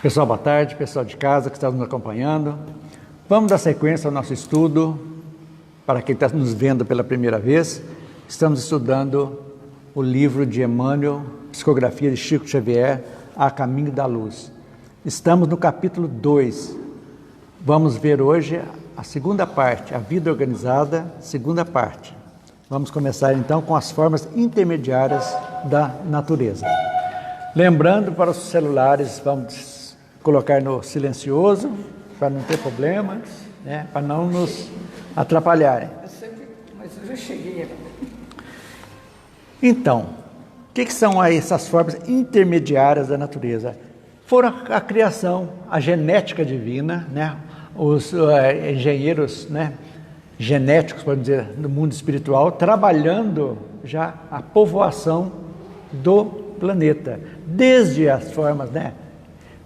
Pessoal, boa tarde, pessoal de casa que está nos acompanhando. Vamos dar sequência ao nosso estudo. Para quem está nos vendo pela primeira vez, estamos estudando o livro de Emmanuel, Psicografia de Chico Xavier, A Caminho da Luz. Estamos no capítulo 2. Vamos ver hoje a segunda parte, a vida organizada, segunda parte. Vamos começar então com as formas intermediárias da natureza. Lembrando, para os celulares, vamos colocar no silencioso, para não ter problemas, né? Para não nos atrapalharem. Mas eu já cheguei. Então, o que são aí essas formas intermediárias da natureza? Foram a criação, a genética divina, né? Os engenheiros, né, genéticos, podemos dizer, do mundo espiritual, trabalhando já a povoação do planeta, desde as formas, né,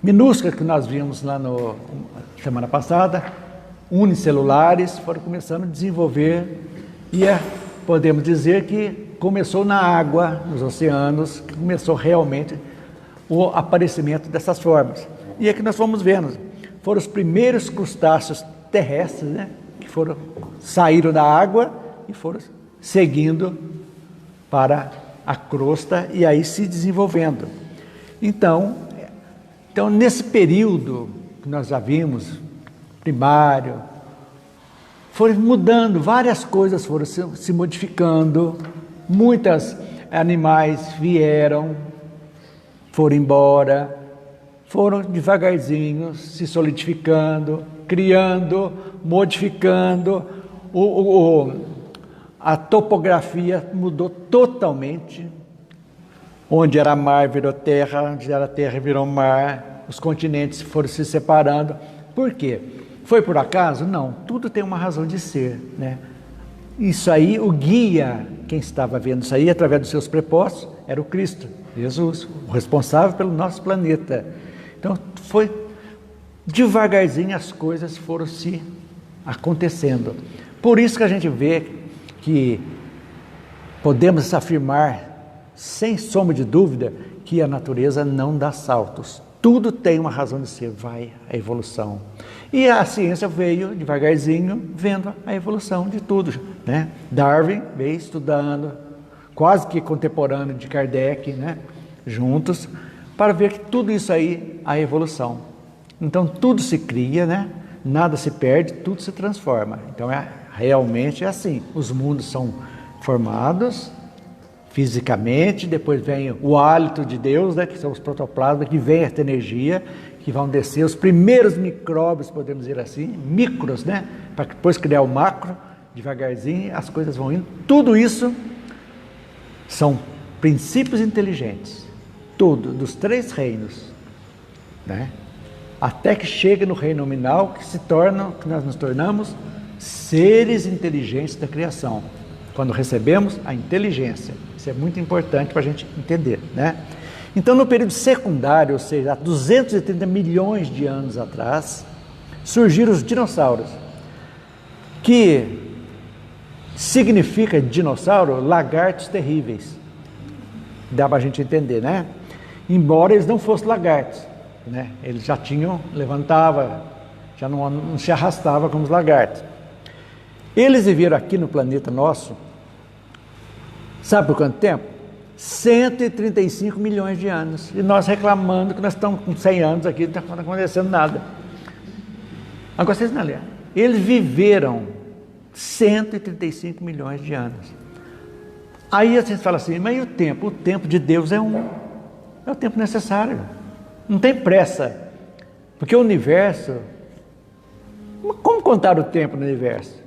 minúsculas que nós vimos lá na semana passada, unicelulares, foram começando a desenvolver e podemos dizer que começou na água, nos oceanos, que começou realmente o aparecimento dessas formas. E é que nós fomos vendo, foram os primeiros crustáceos terrestres, né, que saíram da água e foram seguindo para a crosta e aí se desenvolvendo. Então, nesse período que nós já vimos, primário, foram mudando, várias coisas foram se modificando, muitos animais vieram, foram embora, foram devagarzinho se solidificando, criando, modificando, a topografia mudou totalmente. Onde era mar virou terra, onde era terra virou mar, os continentes foram se separando. Por quê? Foi por acaso? Não, tudo tem uma razão de ser, né? Isso aí, o guia, quem estava vendo isso aí, através dos seus prepostos, era o Cristo, Jesus, o responsável pelo nosso planeta. Então, foi devagarzinho as coisas foram se acontecendo. Por isso que a gente vê que podemos afirmar, sem sombra de dúvida, que a natureza não dá saltos. Tudo tem uma razão de ser, vai a evolução. E a ciência veio devagarzinho, vendo a evolução de tudo, né? Darwin veio estudando, quase que contemporâneo de Kardec, né? Juntos, para ver que tudo isso aí, a evolução. Então tudo se cria, né? Nada se perde, tudo se transforma. Então realmente é assim, os mundos são formados fisicamente, depois vem o hálito de Deus, né, que são os protoplasmas, que vem esta energia, que vão descer os primeiros micróbios, podemos dizer assim, micros, né, para depois criar o macro, devagarzinho, as coisas vão indo. Tudo isso são princípios inteligentes, tudo, dos três reinos, né, até que chega no reino nominal, que nós nos tornamos seres inteligentes da criação, quando recebemos a inteligência. Isso é muito importante para a gente entender, né? Então, no período secundário, ou seja, há 230 milhões de anos atrás, surgiram os dinossauros, que significa dinossauro, lagartos terríveis. Dá para a gente entender, né? Embora eles não fossem lagartos, né? Eles já levantavam, já não se arrastavam como os lagartos. Eles viveram aqui no planeta nosso, sabe por quanto tempo? 135 milhões de anos. E nós reclamando que nós estamos com 100 anos aqui, não está acontecendo nada. Agora vocês não lembram. Eles viveram 135 milhões de anos. Aí vocês falam assim, mas e o tempo? O tempo de Deus é o tempo necessário. Não tem pressa. Porque o universo... Como contar o tempo no universo?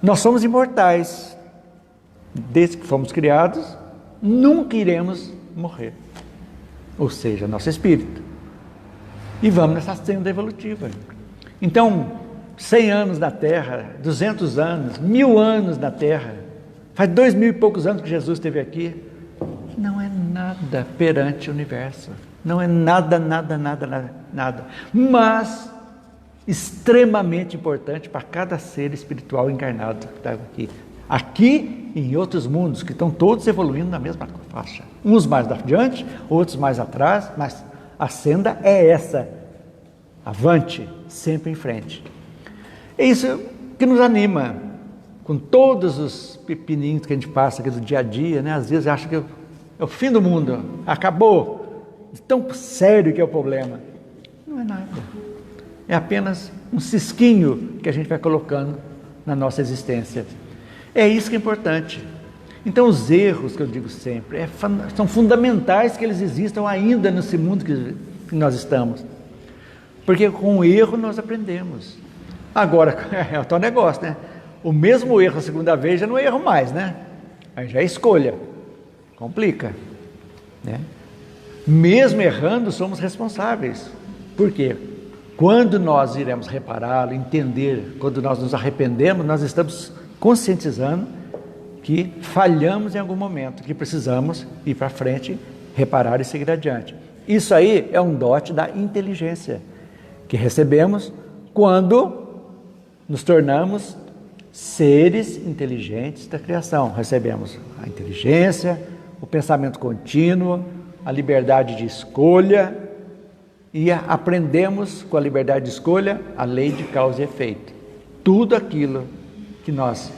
Nós somos imortais. Desde que fomos criados, nunca iremos morrer. Ou seja, nosso espírito. E vamos nessa senda evolutiva. Então, 100 anos na Terra, 200 anos, 1000 anos na Terra, faz 2000 e poucos anos que Jesus esteve aqui, não é nada perante o universo. Não é nada. Mas extremamente importante para cada ser espiritual encarnado que está aqui. Aqui e em outros mundos, que estão todos evoluindo na mesma faixa. Uns mais adiante, outros mais atrás, mas A senda é essa. Avante, sempre em frente. É isso que nos anima, com todos os pepininhos que a gente passa aqui do dia a dia, né? Às vezes acha que é o fim do mundo, acabou, de tão sério que é o problema. Não é nada. É apenas um cisquinho que a gente vai colocando na nossa existência. É isso que é importante. Então os erros que eu digo sempre, são fundamentais que eles existam ainda nesse mundo que nós estamos. Porque com o erro nós aprendemos. Agora, é o tal negócio, né? O mesmo erro a segunda vez já não é erro mais, né? Aí já é escolha. Complica, né? Mesmo errando, somos responsáveis. Por quê? Quando nós iremos repará-lo, entender, quando nós nos arrependemos, nós estamos conscientizando que falhamos em algum momento, que precisamos ir para frente, reparar e seguir adiante. Isso aí é um dote da inteligência que recebemos quando nos tornamos seres inteligentes da criação. Recebemos a inteligência, o pensamento contínuo, a liberdade de escolha e aprendemos com a liberdade de escolha a lei de causa e efeito. Tudo aquilo que nós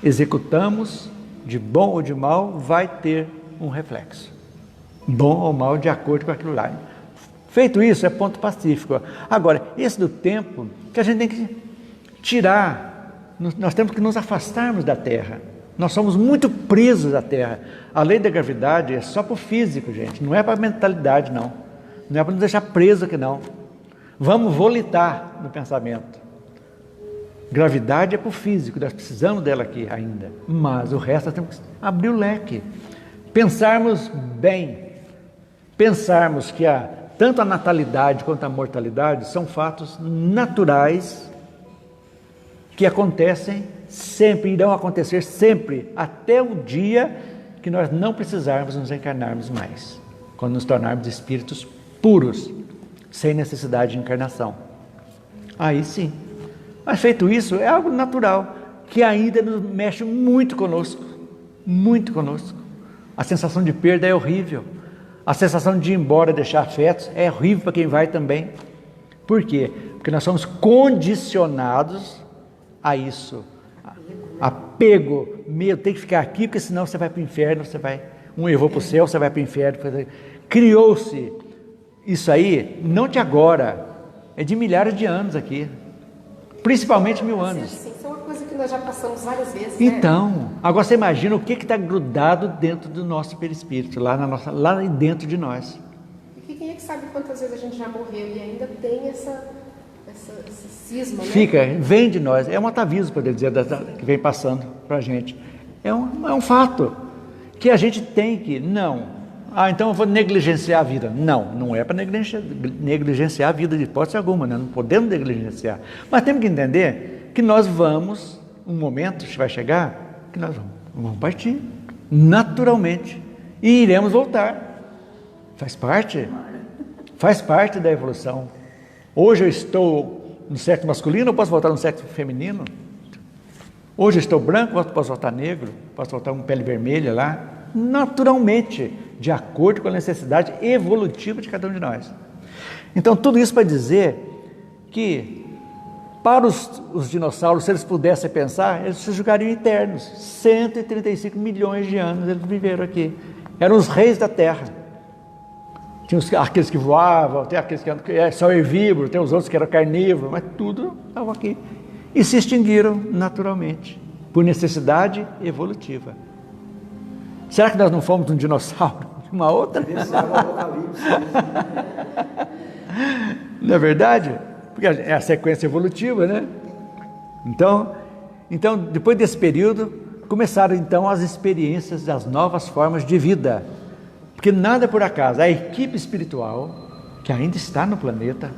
executamos, de bom ou de mal, vai ter um reflexo. Bom ou mal, de acordo com aquilo lá. Feito isso, é ponto pacífico. Agora, esse do tempo, que a gente tem que tirar, nós temos que nos afastarmos da Terra. Nós somos muito presos à Terra. A lei da gravidade é só para o físico, gente, não é para a mentalidade, não. Não é para nos deixar preso aqui, não. Vamos volitar no pensamento. Gravidade é para o físico, nós precisamos dela aqui ainda. Mas o resto nós temos que abrir o leque. Pensarmos bem. Pensarmos que tanto a natalidade quanto a mortalidade são fatos naturais que acontecem sempre, irão acontecer sempre, até o dia que nós não precisarmos nos encarnarmos mais, quando nos tornarmos espíritos puros, sem necessidade de encarnação. Aí sim. Mas feito isso, é algo natural, que ainda nos mexe muito conosco, muito conosco. A sensação de perda é horrível. A sensação de ir embora, deixar afetos, é horrível para quem vai também. Por quê? Porque nós somos condicionados a isso. Apego, medo, tem que ficar aqui, porque senão você vai para o inferno, eu vou para o céu, você vai para o inferno. Criou-se isso aí, não de agora, é de milhares de anos aqui. Principalmente 1000 anos. Sim, isso é uma coisa que nós já passamos várias vezes, então, né? Agora você imagina o que está grudado dentro do nosso perispírito, lá dentro de nós. E quem é que sabe quantas vezes a gente já morreu e ainda tem esse cisma, né? Vem de nós, é um atavismo, poder dizer, que vem passando para a gente. É um fato que a gente tem que, então eu vou negligenciar a vida. Não é para negligenciar a vida de hipótese alguma, né? Não podemos negligenciar. Mas temos que entender que nós vamos, um momento vai chegar, que nós vamos partir, naturalmente, e iremos voltar. Faz parte da evolução. Hoje eu estou no sexo masculino, eu posso voltar no sexo feminino. Hoje eu estou branco, eu posso voltar negro, posso voltar com pele vermelha lá. Naturalmente, de acordo com a necessidade evolutiva de cada um de nós. Então, tudo isso para dizer que, para os dinossauros, se eles pudessem pensar, eles se julgariam eternos. 135 milhões de anos eles viveram aqui. Eram os reis da Terra. Tinha aqueles que voavam, tem aqueles que são herbívoros, tem os outros que eram carnívoros, mas tudo estava aqui. E se extinguiram naturalmente, por necessidade evolutiva. Será que nós não fomos um dinossauro? Uma outra? Não é verdade? Porque é a sequência evolutiva, né? Então, depois desse período, começaram então as experiências das novas formas de vida. Porque nada é por acaso. A equipe espiritual, que ainda está no planeta,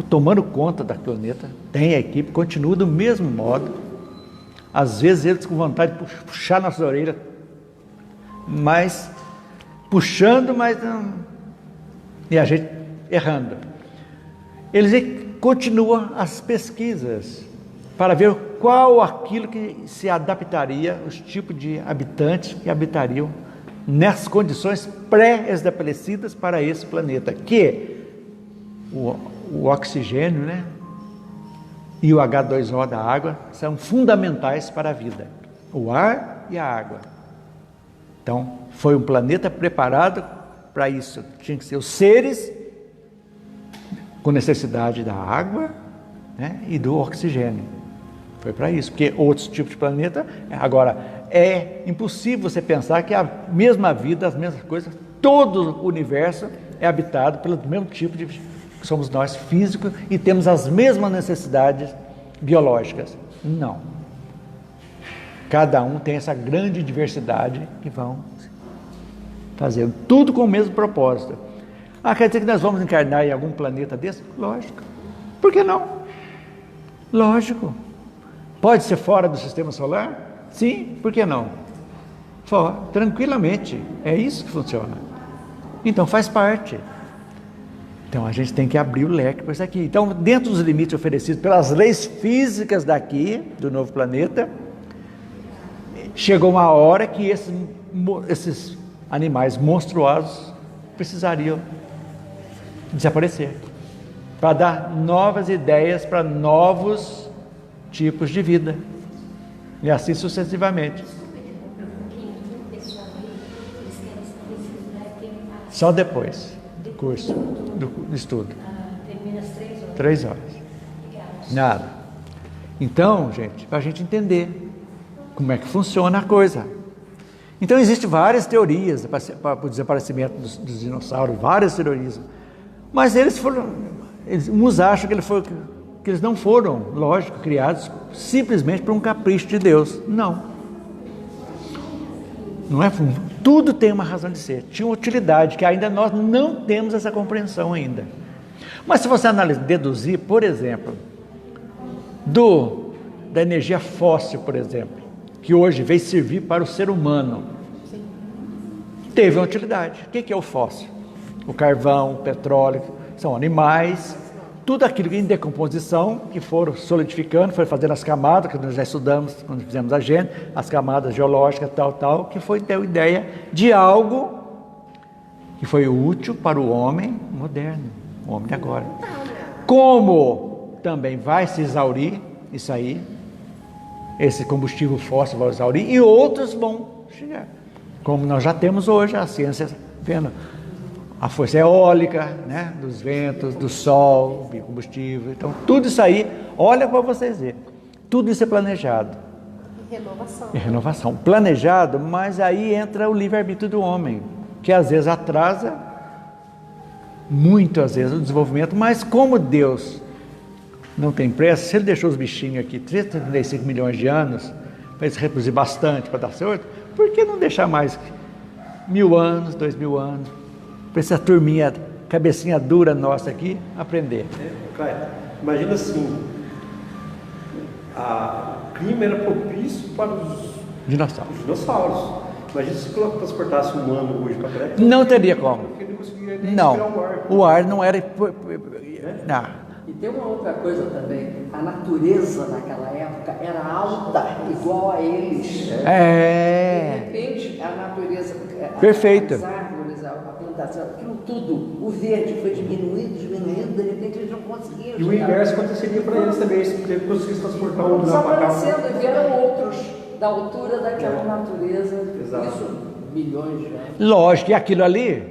tomando conta do planeta, tem a equipe, continua do mesmo modo. Às vezes eles com vontade de puxar nossas orelhas, mas puxando, mas não, e a gente errando. Eles continuam as pesquisas para ver qual aquilo que se adaptaria, os tipos de habitantes que habitariam nas condições pré-estabelecidas para esse planeta, que o oxigênio, né, e o H2O da água são fundamentais para a vida, o ar e a água. Então, foi um planeta preparado para isso. Tinha que ser os seres com necessidade da água, né, e do oxigênio. Foi para isso, porque outros tipos de planeta... Agora, é impossível você pensar que a mesma vida, as mesmas coisas, todo o universo é habitado pelo mesmo tipo de... Somos nós físicos e temos as mesmas necessidades biológicas. Não. Cada um tem essa grande diversidade que vão fazer tudo com o mesmo propósito. Quer dizer que nós vamos encarnar em algum planeta desse? Lógico. Por que não? Lógico. Pode ser fora do sistema solar? Sim, por que não? Fora, tranquilamente. É isso que funciona. Então faz parte. Então a gente tem que abrir o leque para isso aqui. Então, dentro dos limites oferecidos pelas leis físicas daqui, do novo planeta, chegou uma hora que esses animais monstruosos precisariam desaparecer, para dar novas ideias para novos tipos de vida, e assim sucessivamente. Só depois do curso, do estudo. Termina às 3 horas. 3 horas. Nada. Então, gente, para a gente entender como é que funciona a coisa. Então, existem várias teorias para o desaparecimento dos dinossauros, várias teorias. Mas uns acham que eles não foram, lógico, criados simplesmente por um capricho de Deus. Não. Não é? Tudo tem uma razão de ser. Tinha uma utilidade que ainda nós não temos essa compreensão ainda. Mas se você analisar, deduzir, por exemplo, da energia fóssil, por exemplo, que hoje veio servir para o ser humano, teve uma utilidade. O que é o fóssil? O carvão, o petróleo, são animais, tudo aquilo que em decomposição, que foram solidificando, foi fazendo as camadas, que nós já estudamos quando fizemos a gênese, as camadas geológicas, tal, que foi ter a ideia de algo que foi útil para o homem moderno, o homem de agora. Como também vai se exaurir isso aí, esse combustível fóssil vai exaurir, e outros vão chegar, como nós já temos hoje, a ciência vendo a força eólica, né, dos ventos, do sol, biocombustível. Então, tudo isso aí, olha para vocês verem, tudo isso é planejado. E renovação. E renovação. Planejado, mas aí entra o livre-arbítrio do homem, que às vezes atrasa muito, às vezes, o desenvolvimento, mas como Deus não tem pressa, se Ele deixou os bichinhos aqui 35 milhões de anos, para eles reproduzir bastante, para dar certo, por que não deixar mais 1000 anos, 2000 anos? Para essa turminha, cabecinha dura nossa aqui, aprender. Caio, imagina assim, o clima era propício para os dinossauros. Imagina se transportasse um humano hoje para a Terra. Não teria como. Porque ele não conseguia nem Não, respirar o ar. o ar não era... Não. E tem uma outra coisa também, a natureza naquela época era alta, igual a eles. De repente, a natureza, Perfeito. as árvores, a plantação, aquilo tudo, o verde foi diminuindo, de repente eles não conseguiam. E o inverso aconteceria para eles também, se ele conseguisse transportar um lugar para cá. Desaparecendo, e vieram outros da altura daquela natureza, Exato. isso milhões de anos. Lógico que aquilo ali,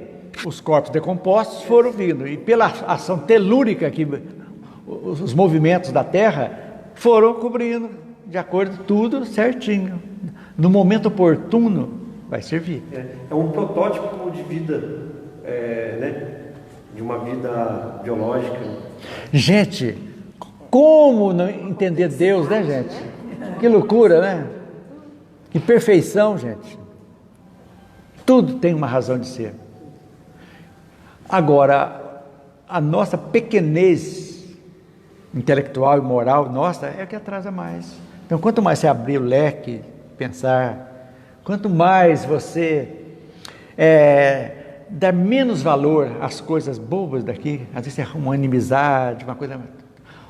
os corpos decompostos foram vindo, e pela ação telúrica que os movimentos da Terra foram cobrindo, de acordo, tudo certinho. No momento oportuno, vai servir. É um protótipo de vida, né? De uma vida biológica. Gente, como não entender Deus, né, gente? Que loucura, né? Que perfeição, gente. Tudo tem uma razão de ser. Agora, a nossa pequenez intelectual e moral nossa é o que atrasa mais. Então, quanto mais você abrir o leque, pensar, quanto mais você dar menos valor às coisas bobas daqui, às vezes é uma inimizade, uma coisa,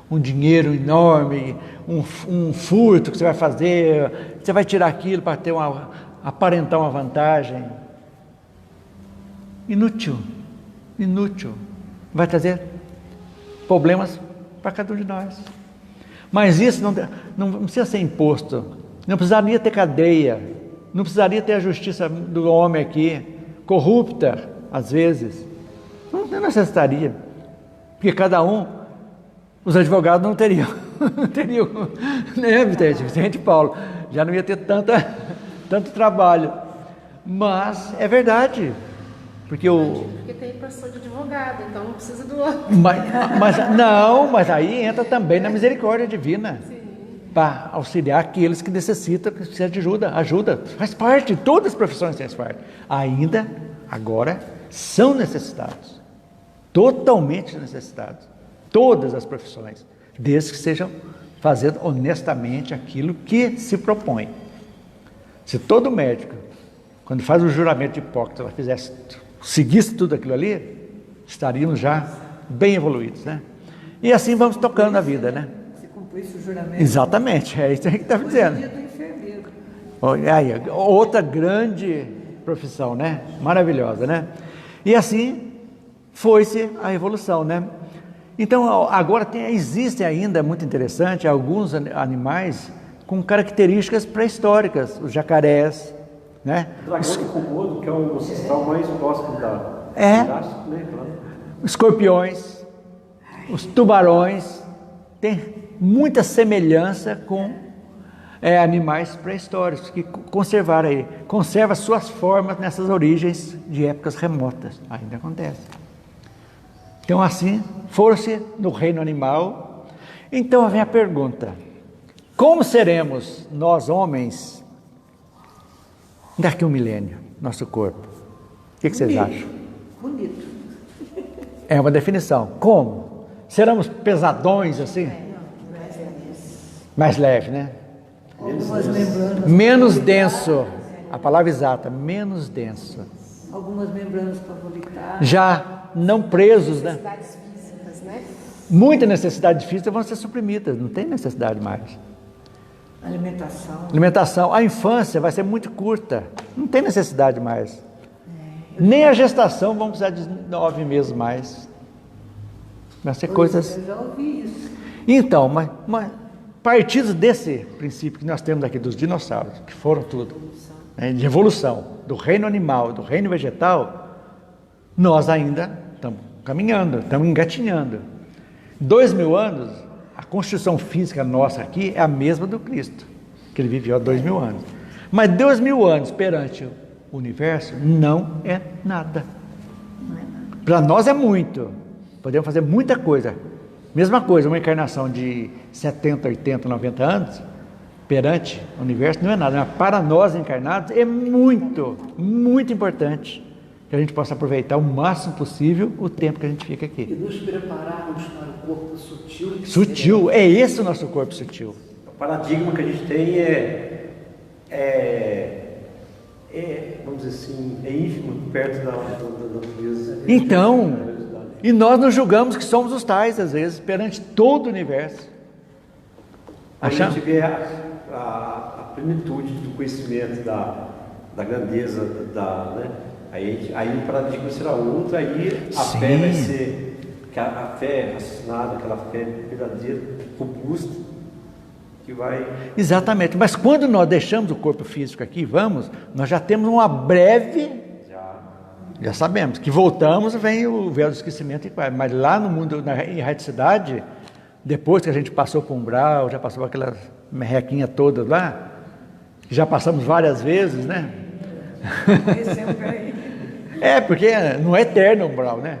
um dinheiro enorme, um furto que você vai fazer, você vai tirar aquilo para aparentar uma vantagem. inútil, vai trazer problemas para cada um de nós. Mas isso não precisa ser imposto, não precisaria ter cadeia, não precisaria ter a justiça do homem aqui, corrupta às vezes, não necessitaria, porque cada um, os advogados não teriam, né, Vicente Paulo, já não ia ter tanto trabalho, mas é verdade, porque tem profissão de advogado, então não precisa do outro. Mas aí entra também na misericórdia divina, para auxiliar aqueles que necessitam, que precisam de ajuda, faz parte, todas as profissões fazem parte, ainda agora são necessitados, totalmente necessitados, todas as profissões, desde que sejam fazendo honestamente aquilo que se propõe. Se todo médico, quando faz o juramento de Hipócrates, seguisse tudo aquilo ali, estaríamos já bem evoluídos, né? E assim vamos tocando na vida, né? Se cumprisse o juramento. Exatamente, é isso que está dizendo. Dia do enfermeiro. Aí, outra grande profissão, né? Maravilhosa, né? E assim foi-se a evolução, né? Então, agora existe ainda, muito interessante, alguns animais com características pré-históricas, os jacarés, né? O dragão de Komodo, que é o ancestral mais próximo da Jurássico, né? Escorpiões, os tubarões, tem muita semelhança com animais pré-históricos que conservaram aí, conserva suas formas nessas origens de épocas remotas, ainda acontece. Então assim, foram-se no reino animal. Então vem a pergunta, como seremos nós homens daqui a um milênio, nosso corpo? O que vocês acham? Bonito. É uma definição. Como? Seremos pesadões assim? Mais leve, né? Menos denso. A palavra exata, menos denso. Algumas membranas favoritas. Já não presos, né? Necessidades físicas, né? Muitas necessidades físicas vão ser suprimidas, não tem necessidade mais. Alimentação. A infância vai ser muito curta, não tem necessidade mais. Nem a gestação vão precisar de 9 meses mais. Vai ser coisas. Eu já ouvi isso. Então, mas partindo desse princípio que nós temos aqui dos dinossauros, que foram tudo, né, de evolução, do reino animal, do reino vegetal, nós ainda estamos caminhando, estamos engatinhando. 2000 anos, a constituição física nossa aqui é a mesma do Cristo, que ele viveu há 2000 anos. Mas 2000 anos perante o universo não é nada. Para nós é muito. Podemos fazer muita coisa. Mesma coisa, uma encarnação de 70, 80, 90 anos, perante o universo, não é nada. Mas para nós encarnados é muito, muito importante que a gente possa aproveitar o máximo possível o tempo que a gente fica aqui. E nos prepararmos para o corpo sutil. Sutil, é esse o nosso corpo sutil. O paradigma que a gente tem vamos dizer assim, é ínfimo perto da natureza. Então, e nós nos julgamos que somos os tais, às vezes, perante todo o universo. A gente vê a plenitude do conhecimento, da grandeza, né? Aí o paradigma será outro, aí a fé vai ser, a fé raciocinada, aquela fé verdadeira, robusta, que vai... Exatamente, mas quando nós deixamos o corpo físico aqui, nós já temos uma breve... Já sabemos que voltamos, vem o véu do esquecimento, mas lá no mundo, na erraticidade, depois que a gente passou por umbral, já passou por aquelas merrequinhas todas lá, que já passamos várias vezes, né? Porque não é eterno o umbral, né?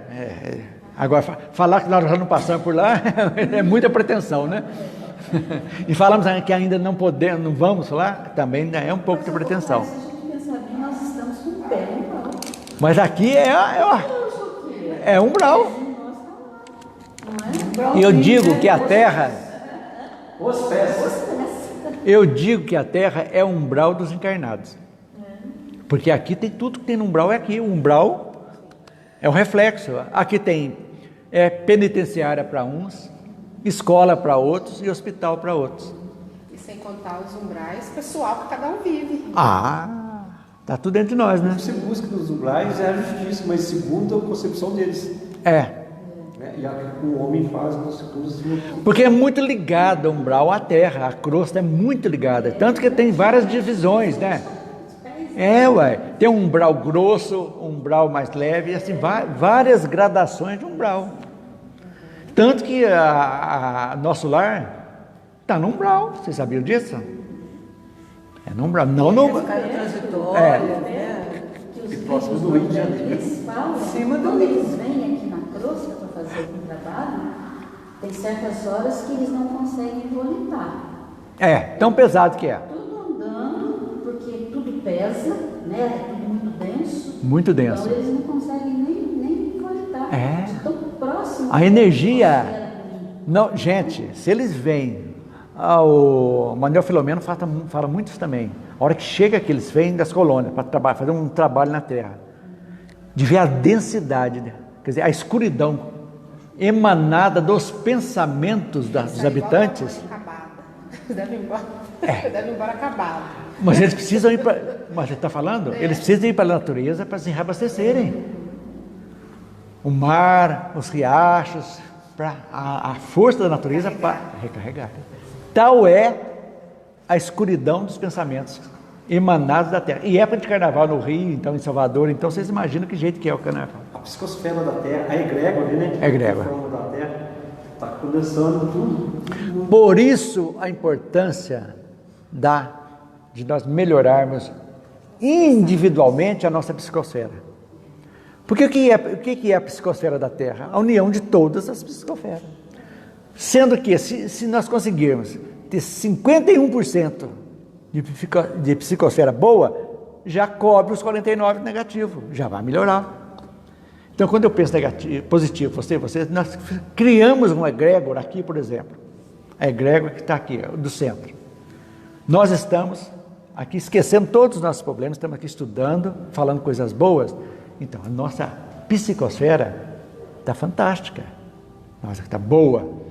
Agora, falar que nós já não passamos por lá é muita pretensão, né? E falamos que ainda não podemos, não vamos lá, também é um pouco de pretensão. Se a gente pensar bem, nós estamos com o pé no umbral. Mas aqui é umbral. E eu digo que a Terra... Os pés. Eu digo que a Terra é o umbral dos encarnados. Porque aqui tem tudo que tem no umbral, é aqui. O umbral é o reflexo. Aqui tem penitenciária para uns, escola para outros e hospital para outros. E sem contar os umbrais pessoal que cada um vive. Está tudo dentro de nós, né? Você busca nos umbrais é a justiça, mas segundo a concepção deles. E o homem faz as coisas. Porque é muito ligado o umbral à terra, a crosta é muito ligada. Tanto que tem várias divisões, né? Tem um umbral grosso, um umbral mais leve, e assim, várias gradações de umbral. Tanto que nosso lar está no umbral, vocês sabiam disso? É no umbral, não no umbral. Que os próximo do Rio de Janeiro. Eles falam, quando eles vêm aqui na crosta para fazer algum trabalho, tem certas horas que eles não conseguem voltar. Tão pesado que é. Tudo andando, porque tudo pesa, né? É tudo muito denso. Muito denso. Então eles não conseguem nem voltar. Tão próximo. A energia. Não, gente, se eles vêm, o Manuel Filomeno fala muito isso também. A hora que chega aqui, eles vêm das colônias para fazer um trabalho na terra, de ver a densidade, né? Quer dizer, a escuridão emanada dos pensamentos dos habitantes. Deve ir embora acabado. Mas eles precisam ir para. Mas você está falando? Eles precisam ir para a natureza para se reabastecerem. O mar, os riachos, para a força da natureza para recarregar. Tal é a escuridão dos pensamentos emanados da terra. E época de carnaval no Rio, então em Salvador, então vocês imaginam que jeito que é o carnaval. A psicosfera da terra, a egrégora, né? A egrégora. A forma da terra está condensando tudo. Por isso a importância de nós melhorarmos individualmente a nossa psicosfera. Porque o que é a psicosfera da Terra? A união de todas as psicosferas. Sendo que, se nós conseguirmos ter 51% de psicosfera boa, já cobre os 49% negativos, já vai melhorar. Então, quando eu penso positivo, nós criamos uma egrégora aqui, por exemplo. A egrégora que está aqui, do centro. Nós estamos aqui esquecendo todos os nossos problemas, estamos aqui estudando, falando coisas boas. Então, a nossa psicosfera está fantástica, nossa, está boa,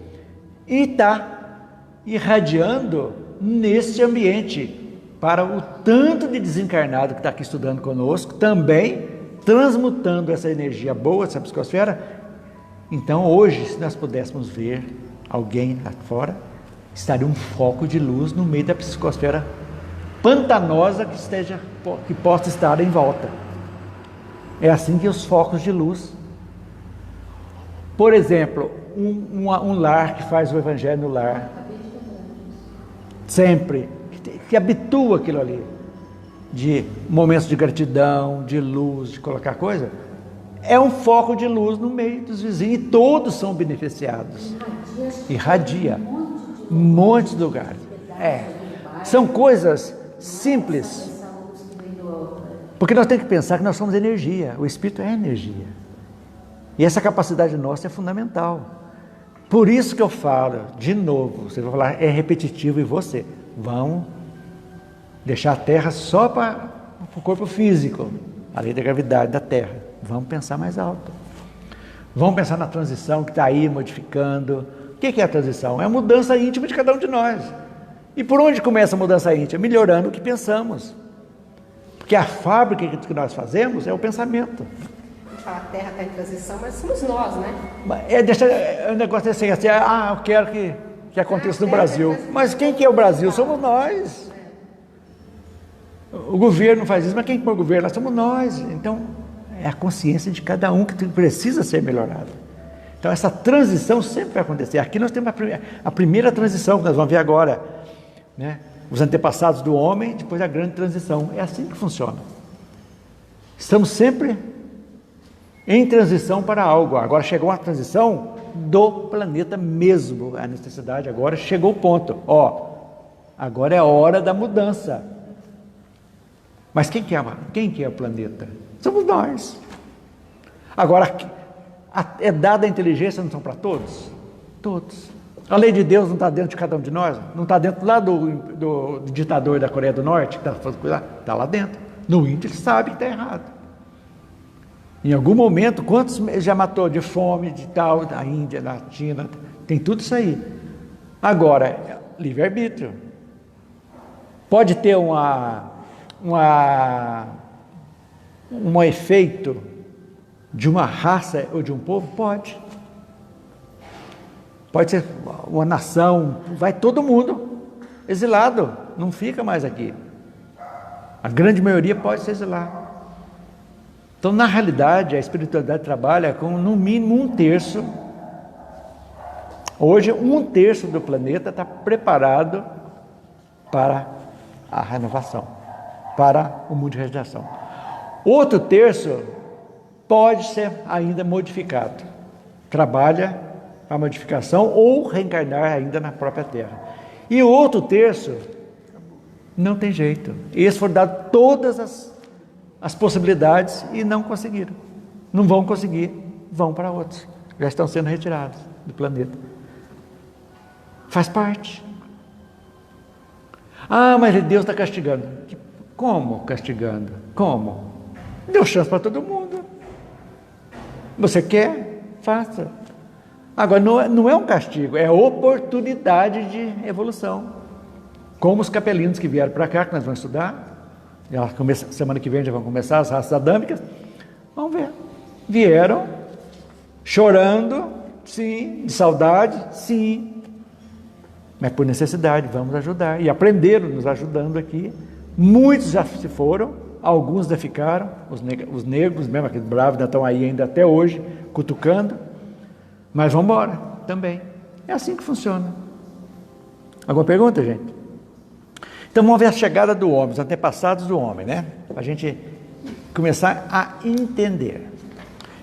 e está irradiando neste ambiente para o tanto de desencarnado que está aqui estudando conosco, também transmutando essa energia boa, essa psicosfera. Então, hoje, se nós pudéssemos ver alguém lá fora, estaria um foco de luz no meio da psicosfera pantanosa que possa estar em volta. É assim que os focos de luz, por exemplo, um lar que faz o evangelho no lar, sempre, que habitua aquilo ali, de momentos de gratidão, de luz, de colocar coisa, é um foco de luz no meio dos vizinhos e todos são beneficiados. Irradia um monte de lugares. São coisas simples. Porque nós temos que pensar que nós somos energia, o Espírito é energia. E essa capacidade nossa é fundamental. Por isso que eu falo, de novo, você vai falar, é repetitivo e você, vão deixar a Terra só para o corpo físico, a lei da gravidade da Terra. Vamos pensar mais alto. Vamos pensar na transição que está aí modificando. O que é a transição? É a mudança íntima de cada um de nós. E por onde começa a mudança íntima? Melhorando o que pensamos. Porque a fábrica que nós fazemos é o pensamento. A gente fala, a Terra está em transição, mas somos nós, né? O negócio é assim, eu quero que aconteça no Brasil. Mas quem que é o Brasil? Somos nós. O governo faz isso, mas quem que é o governo? Nós somos nós. Então, é a consciência de cada um que precisa ser melhorada. Então, essa transição sempre vai acontecer. Aqui nós temos a primeira transição que nós vamos ver agora, né? Os antepassados do homem, depois a grande transição. É assim que funciona. Estamos sempre em transição para algo. Agora chegou a transição do planeta mesmo. A necessidade agora chegou o ponto. Agora é a hora da mudança. Mas quem que é o planeta? Somos nós. Agora, é dada a inteligência, não são para todos? Todos. A lei de Deus não está dentro de cada um de nós? Não está dentro lá do ditador da Coreia do Norte, que está fazendo coisa? Está lá dentro. No índio ele sabe que está errado. Em algum momento, quantos já matou de fome, de tal, da Índia, da China, tem tudo isso aí. Agora, livre-arbítrio. Pode ter uma um efeito de uma raça ou de um povo? Pode. Pode ser uma nação, vai todo mundo exilado, não fica mais aqui. A grande maioria pode se exilar. Então, na realidade, a espiritualidade trabalha com, no mínimo, 1/3. Hoje, 1/3 do planeta está preparado para a renovação, para o mundo de regeneração. Outro terço pode ser ainda modificado. Trabalha a modificação ou reencarnar ainda na própria Terra. E o outro terço não tem jeito. Eles foram dados todas as possibilidades e não conseguiram. Não vão conseguir, vão para outros. Já estão sendo retirados do planeta. Faz parte. Ah, mas Deus está castigando. Como castigando? Como? Deu chance para todo mundo. Você quer? Faça. Agora, não é um castigo, é oportunidade de evolução. Como os capelinos que vieram para cá, que nós vamos estudar, semana que vem já vão começar as raças adâmicas. Vamos ver. Vieram chorando, sim, de saudade, sim, mas por necessidade, vamos ajudar. E aprenderam nos ajudando aqui. Muitos já se foram, alguns ainda ficaram, os negros, mesmo aqueles bravos, ainda estão aí ainda até hoje, cutucando. Mas vamos embora também. É assim que funciona. Alguma pergunta, gente? Então vamos ver a chegada do homem, os antepassados do homem, né? Para a gente começar a entender.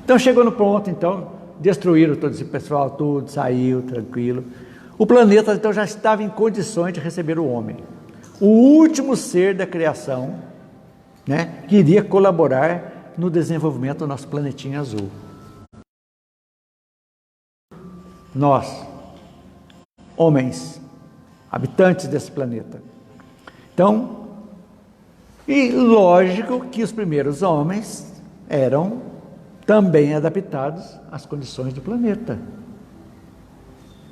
Então chegou no ponto, então, destruíram todo esse pessoal, tudo, saiu, tranquilo. O planeta, então, já estava em condições de receber o homem. O último ser da criação, né? Que iria colaborar no desenvolvimento do nosso planetinha azul. Nós, homens, habitantes desse planeta. Então, e lógico que os primeiros homens eram também adaptados às condições do planeta.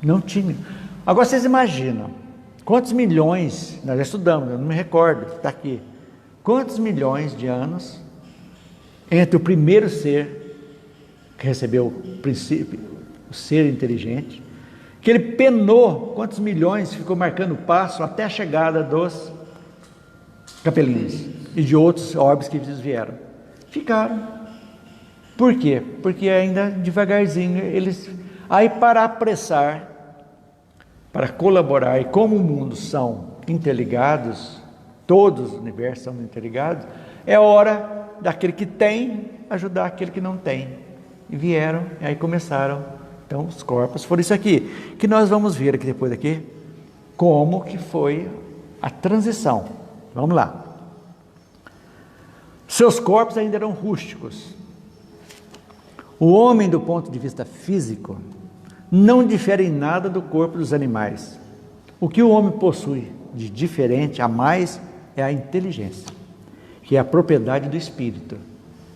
Não tinham. Agora vocês imaginam, quantos milhões, nós já estudamos, eu não me recordo, está aqui, quantos milhões de anos entre o primeiro ser que recebeu o princípio, o ser inteligente, que ele penou, quantos milhões, ficou marcando o passo até a chegada dos capelinos e de outros orbes que eles vieram. Ficaram. Por quê? Porque ainda devagarzinho eles... Aí para apressar, para colaborar, e como o mundo são interligados, todos os universos são interligados, é hora daquele que tem ajudar aquele que não tem. E vieram, e aí começaram. Então, os corpos foram isso aqui, que nós vamos ver aqui depois daqui, como que foi a transição. Vamos lá. Seus corpos ainda eram rústicos. O homem, do ponto de vista físico, não difere em nada do corpo dos animais. O que o homem possui de diferente a mais é a inteligência, que é a propriedade do espírito.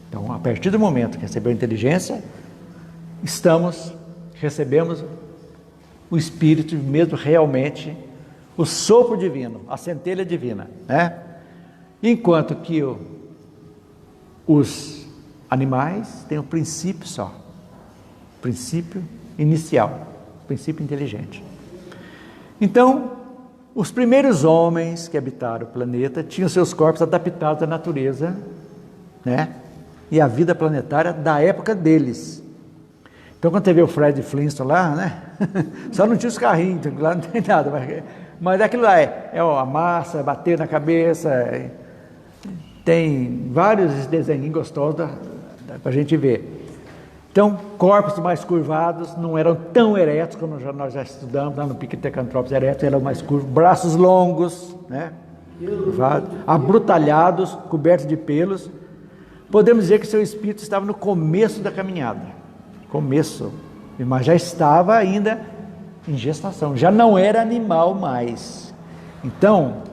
Então, a partir do momento que recebeu a inteligência, recebemos o Espírito mesmo realmente, o sopro divino, a centelha divina, né? Enquanto que os animais têm o princípio só, princípio inicial, princípio inteligente. Então, os primeiros homens que habitaram o planeta tinham seus corpos adaptados à natureza, né? E à vida planetária da época deles. Então, quando você vê o Fred Flintstone lá, né? Só não tinha os carrinhos, lá não tem nada, mas aquilo lá é a massa, bater na cabeça, tem vários desenhos gostosos para a gente ver. Então, corpos mais curvados, não eram tão eretos, como nós já estudamos lá no Pithecanthropus erectus, eram mais curvos, braços longos, né? Abrutalhados, cobertos de pelos. Podemos dizer que seu espírito estava no começo da caminhada. Mas já estava ainda em gestação, já não era animal mais. Então,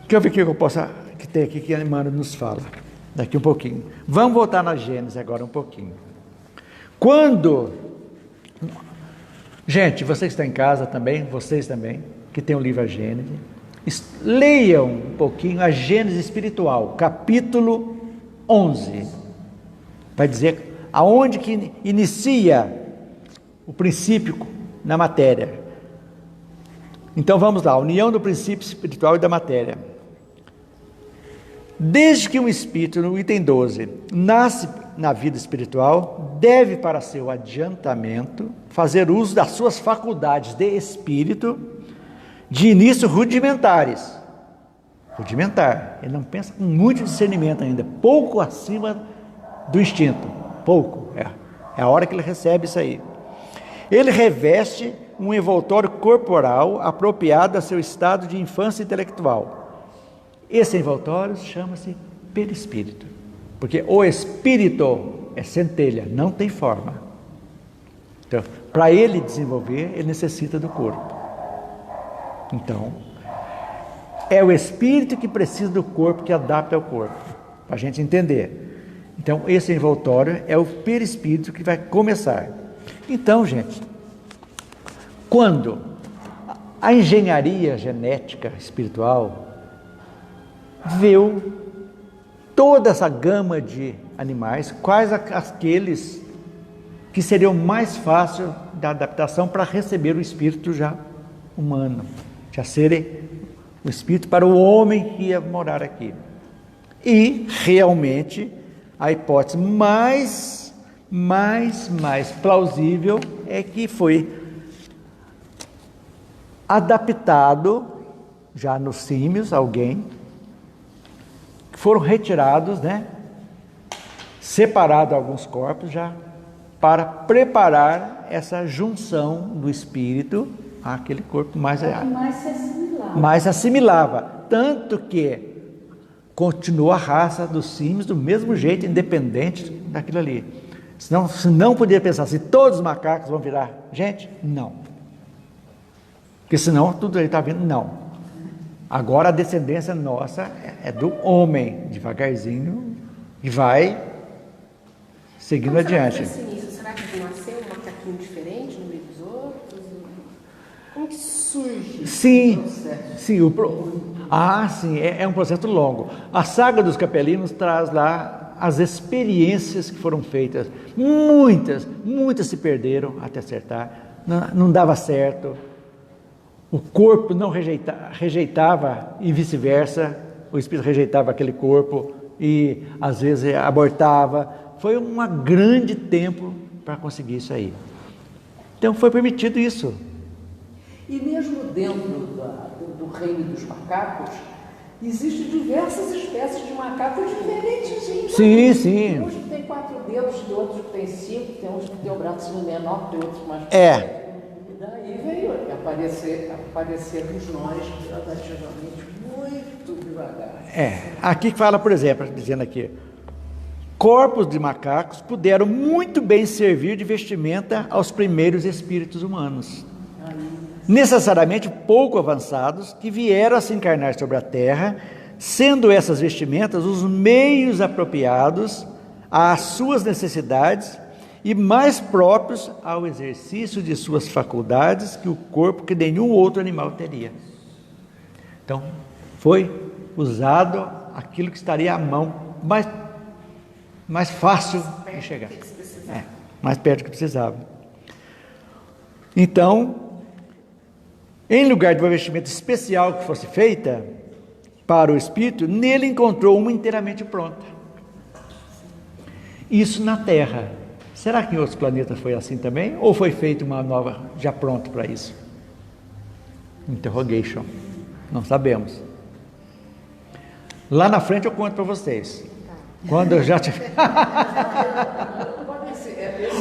deixa eu ver o que eu possa, que tem aqui que a Emmanuel nos fala, daqui um pouquinho. Vamos voltar na Gênesis agora um pouquinho. Gente, vocês que estão em casa também, vocês também, que tem o livro A Gênesis, leiam um pouquinho a Gênesis espiritual, capítulo 11. Vai dizer aonde que inicia o princípio na matéria. Então vamos lá, união do princípio espiritual e da matéria. Desde que um espírito, no item 12, nasce na vida espiritual, deve, para seu adiantamento, fazer uso das suas faculdades de espírito, de início rudimentares. Rudimentar, ele não pensa com muito discernimento ainda, pouco acima do instinto, pouco, é a hora que ele recebe isso aí. Ele reveste um envoltório corporal apropriado a seu estado de infância intelectual. Esse envoltório chama-se perispírito, porque o espírito é centelha, não tem forma. Então, para ele desenvolver, ele necessita do corpo. Então, é o espírito que precisa do corpo, que adapta ao corpo, para a gente entender. Então, esse envoltório é o perispírito que vai começar. Então, gente, quando a engenharia genética espiritual viu toda essa gama de animais, quais aqueles que seriam mais fáceis da adaptação para receber o espírito já humano, já serem o espírito para o homem que ia morar aqui. E realmente a hipótese mais plausível é que foi adaptado já nos símios, alguém, que foram retirados, separado alguns corpos já, para preparar essa junção do espírito àquele corpo mais se assimilava. Tanto que continua a raça dos símios do mesmo jeito, independente daquilo ali. Senão, se não podia pensar, se todos os macacos vão virar gente, não. Porque senão tudo aí está vindo, não. Agora a descendência nossa é do homem, devagarzinho, e vai seguindo adiante. Será que nasceu um macaquinho diferente no meio dos outros? Como que surge? Sim, é um processo longo. A saga dos capelinos traz lá as experiências que foram feitas. Muitas se perderam até acertar, não dava certo. O corpo não rejeitava e vice-versa, o espírito rejeitava aquele corpo e às vezes abortava. Foi um grande tempo para conseguir isso aí. Então foi permitido isso. E mesmo dentro do reino dos macacos, existem diversas espécies de macacos diferentes. Sim. Uns que têm 4 dedos, tem outros que têm 5, tem uns que têm o braço menor, tem outros mais pequenos. E daí veio aparecer os nós gradativamente muito devagar. Aqui fala, por exemplo, dizendo aqui, corpos de macacos puderam muito bem servir de vestimenta aos primeiros espíritos humanos, necessariamente pouco avançados, que vieram a se encarnar sobre a terra, sendo essas vestimentas os meios apropriados às suas necessidades e mais próprios ao exercício de suas faculdades que o corpo que nenhum outro animal teria. Então, foi usado aquilo que estaria à mão, mais fácil de chegar. Mais perto do que precisava. Então, em lugar de uma vestimenta especial que fosse feita para o espírito, nele encontrou uma inteiramente pronta. Isso na Terra. Será que em outros planetas foi assim também? Ou foi feita uma nova já pronta para isso? Interrogation. Não sabemos. Lá na frente eu conto para vocês. Quando eu já tiver...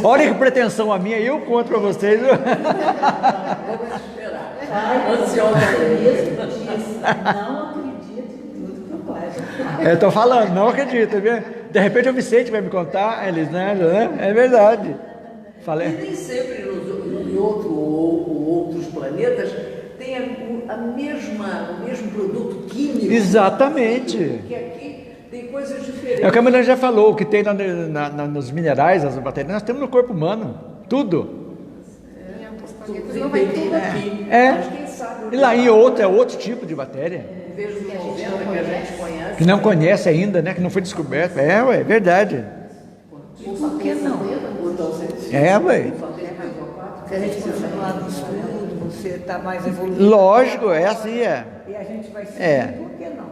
Olha que pretensão a minha, eu conto para vocês. Vamos esperar. Não acredito em tudo que eu faço. Eu estou falando, não acredito. De repente o Vicente vai me contar, Elisângela, né? É verdade. Falei. E nem sempre em outros planetas tem o mesmo produto químico. Exatamente. Porque aqui tem coisas diferentes. É o que a mulher já falou, o que tem nos minerais, as bactérias, nós temos no corpo humano. Tudo. Não vai tudo aqui. Mas quem sabe E lá em outro, é outro tipo de matéria. Em vez do 90 que a gente conhece, que não conhece ainda, né? Que não foi descoberto. É verdade. Por que não? Ué. Se a gente continuar no estudo, você está mais evoluído. Lógico, é assim, é. E a gente vai seguir, por que não?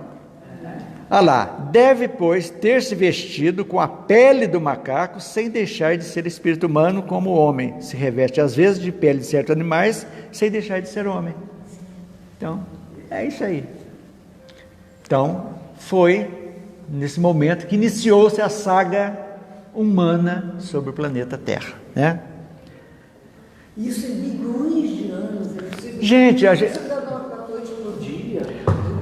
Olha lá, deve, pois, ter-se vestido com a pele do macaco, sem deixar de ser espírito humano, como o homem se reveste às vezes de pele de certos animais, sem deixar de ser homem. Então, é isso aí. Então, foi nesse momento que iniciou-se a saga humana sobre o planeta Terra, né? Isso é bilhões de anos. Gente,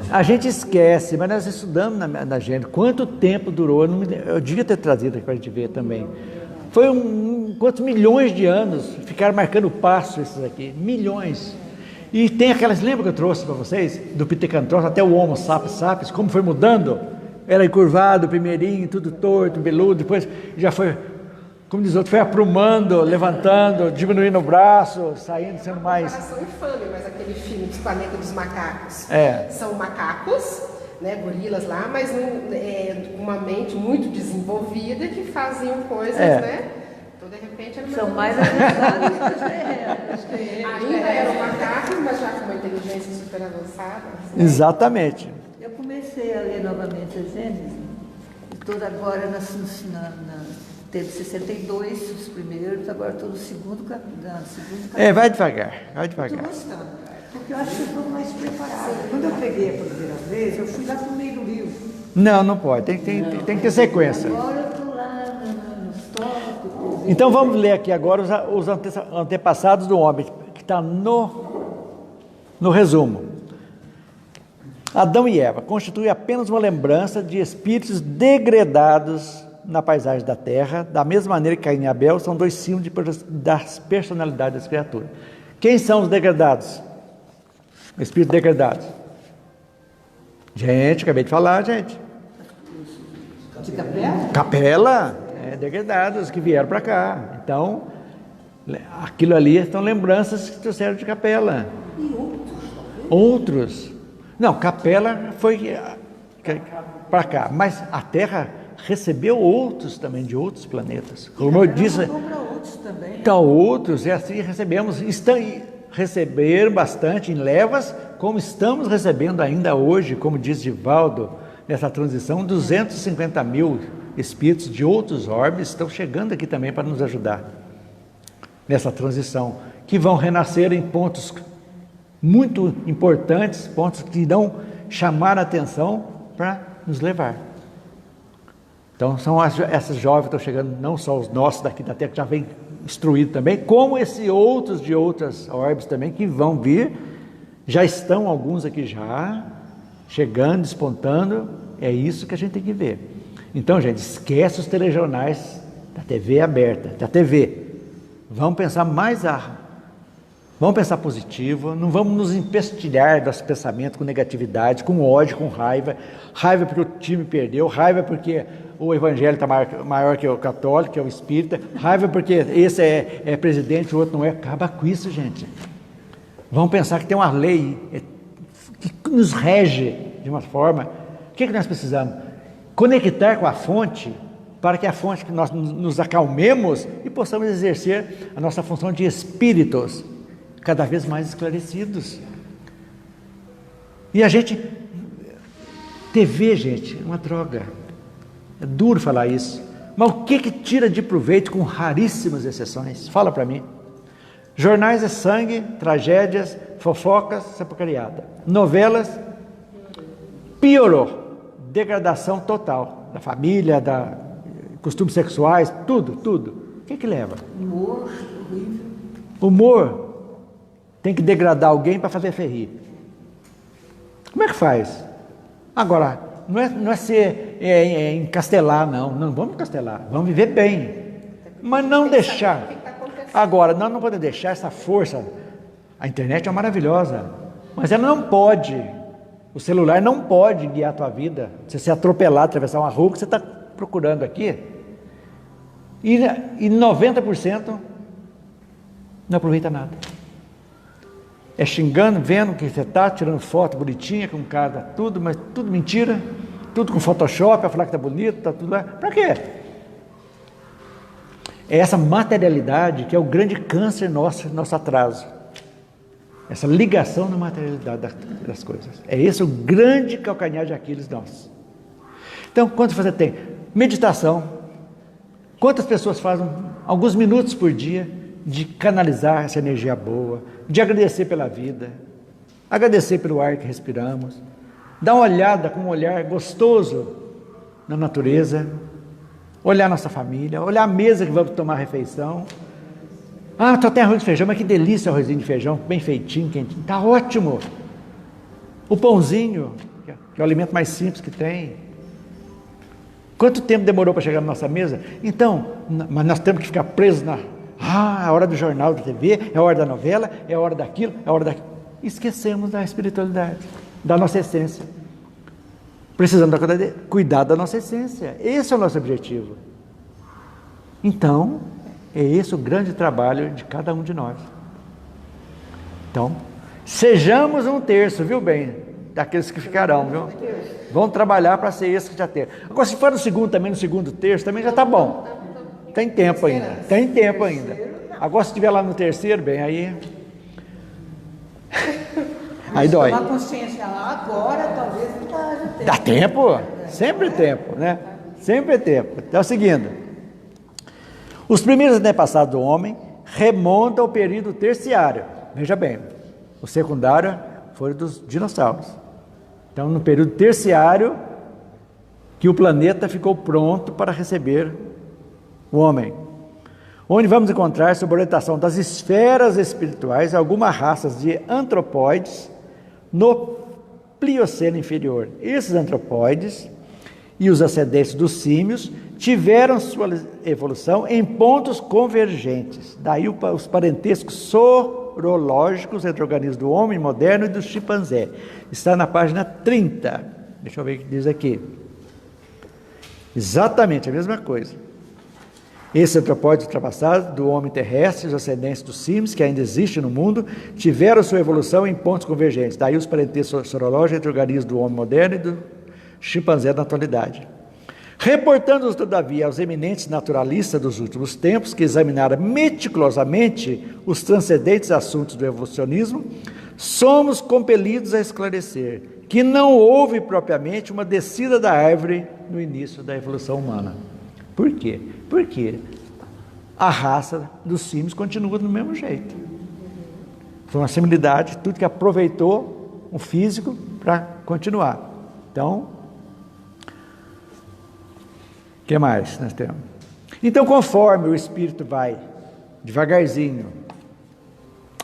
a gente esquece, mas nós estudamos na gente. Quanto tempo durou? Eu devia ter trazido aqui para a gente ver também. Foi quantos milhões de anos ficaram marcando o passo esses aqui? Milhões. E tem aquelas, lembra que eu trouxe para vocês? Do Pithecanthropus até o Homo sapiens sapiens, como foi mudando? Era encurvado, primeirinho, tudo torto, beludo, depois já foi, como diz outro, foi aprumando, levantando, diminuindo o braço, saindo, sendo mais... Comparação infame, mas aquele filme dos Planeta dos Macacos. É. São macacos, né, gorilas lá, mas com uma mente muito desenvolvida que faziam coisas, né? Então, de repente, era são mais avançados que os ainda eram macacos, mas já com uma inteligência super avançada. Né? Exatamente. Eu comecei a ler novamente a Gênesis, estou agora teve 62 os primeiros, agora estou no segundo capítulo. Vai devagar, vai devagar. Estou gostando, porque eu acho que eu estou mais preparada. Quando eu peguei a primeira vez, eu fui lá para o meio do livro. Não pode, tem que ter sequência. Agora eu estou lá nos tópicos. Então vamos ler aqui agora os antepassados do homem, que está no resumo. Adão e Eva constituem apenas uma lembrança de espíritos degradados na paisagem da Terra, da mesma maneira que Caim e Abel são dois símbolos das personalidades das criaturas. Quem são os degradados? Espíritos degradados. Gente, acabei de falar, gente. De Capela? Capela, degradados que vieram para cá. Então, aquilo ali são lembranças que trouxeram de Capela. E Outros. Não, Capela foi para cá, mas a Terra recebeu outros também de outros planetas. Como eu disse, outros, e assim receberam bastante em levas, como estamos recebendo ainda hoje, como diz Divaldo, nessa transição, 250 mil espíritos de outros orbes estão chegando aqui também para nos ajudar nessa transição, que vão renascer em pontos muito importantes, pontos que irão chamar a atenção para nos levar. Então, são essas jovens que estão chegando, não só os nossos daqui da Terra, que já vem instruídos também, como esses outros de outras orbes também, que vão vir, já estão alguns aqui já, chegando, despontando, é isso que a gente tem que ver. Então, gente, esquece os telejornais da TV aberta, da TV. Vamos pensar vamos pensar positivo, não vamos nos empestilhar dos pensamentos com negatividade, com ódio, com raiva porque o time perdeu, raiva porque o evangelho está maior que o católico, que é o espírita, raiva porque esse é presidente, o outro não é. Acaba com isso, gente. Vamos pensar que tem uma lei que nos rege de uma forma. O que nós precisamos? Conectar com a fonte, para que a fonte que nós nos acalmemos e possamos exercer a nossa função de espíritos cada vez mais esclarecidos. E a gente, TV, gente, é uma droga. É duro falar isso. Mas o que tira de proveito com raríssimas exceções? Fala para mim. Jornais é sangue, tragédias, fofocas, sepulcariada. Novelas, piorou. Degradação total da família, costumes sexuais, tudo. O que leva? Humor horrível. Humor tem que degradar alguém para fazer ferrir. Como é que faz? Agora, não é ser encastelar, não vamos encastelar, vamos viver bem, mas não deixar. Agora, nós não podemos deixar essa força. A internet é maravilhosa, mas ela não pode, o celular não pode guiar a tua vida. Você se atropelar, atravessar uma rua que você está procurando aqui, e 90% não aproveita nada. É xingando, vendo que você está, tirando foto bonitinha com o cara, tudo, mas tudo mentira. tudo com Photoshop, para falar que está bonito, está tudo lá. Para quê? É essa materialidade que é o grande câncer nosso atraso. Essa ligação na materialidade das coisas. É esse o grande calcanhar de Aquiles nosso. Então, quanto você tem? Meditação. Quantas pessoas fazem alguns minutos por dia de canalizar essa energia boa, de agradecer pela vida, agradecer pelo ar que respiramos, dar uma olhada com um olhar gostoso na natureza, olhar nossa família, olhar a mesa que vamos tomar a refeição. Ah, só tem arroz de feijão, mas que delícia o arrozinho de feijão, bem feitinho, quentinho, está ótimo. O pãozinho, que é o alimento mais simples que tem. Quanto tempo demorou para chegar na nossa mesa? Então, mas nós temos que ficar presos a hora do jornal, da TV, é a hora da novela, é a hora daquilo, é a hora daquilo. Esquecemos da espiritualidade, da nossa essência. Precisamos cuidar da nossa essência. Esse é o nosso objetivo. Então, é esse o grande trabalho de cada um de nós. Então, sejamos um terço, viu bem? Daqueles que ficarão, viu? Vão trabalhar para ser esse que já tem. Agora, se for no segundo terço, também já está bom. Tem tempo ainda. Agora, se estiver lá no terceiro, bem, aí dói. Tomar consciência lá agora, talvez não haja tempo. Dá tempo? Sempre tempo, né? Sempre tempo. Então, seguindo. Os primeiros antepassados do homem remontam ao período terciário. Veja bem, o secundário foi dos dinossauros. Então, no período terciário, que o planeta ficou pronto para receber o homem. Onde vamos encontrar, sob a orientação das esferas espirituais, algumas raças de antropóides no Plioceno inferior. Esses antropóides e os ascendentes dos símios tiveram sua evolução em pontos convergentes. Daí os parentescos sorológicos entre o organismo do homem moderno e do chimpanzé. Está na página 30. Deixa eu ver o que diz aqui. Exatamente a mesma coisa. Esses antropóides ultrapassados do homem terrestre, os ascendentes dos símios, que ainda existem no mundo, tiveram sua evolução em pontos convergentes. Daí os parentescos sorológicos entre o organismo do homem moderno e do chimpanzé na atualidade. Reportando-nos, todavia, aos eminentes naturalistas dos últimos tempos, que examinaram meticulosamente os transcendentes assuntos do evolucionismo, somos compelidos a esclarecer que não houve propriamente uma descida da árvore no início da evolução humana. Por quê? Porque a raça dos símios continua do mesmo jeito. Foi uma similaridade, tudo que aproveitou o físico para continuar. Então, o que mais nós temos? Então, conforme o espírito vai devagarzinho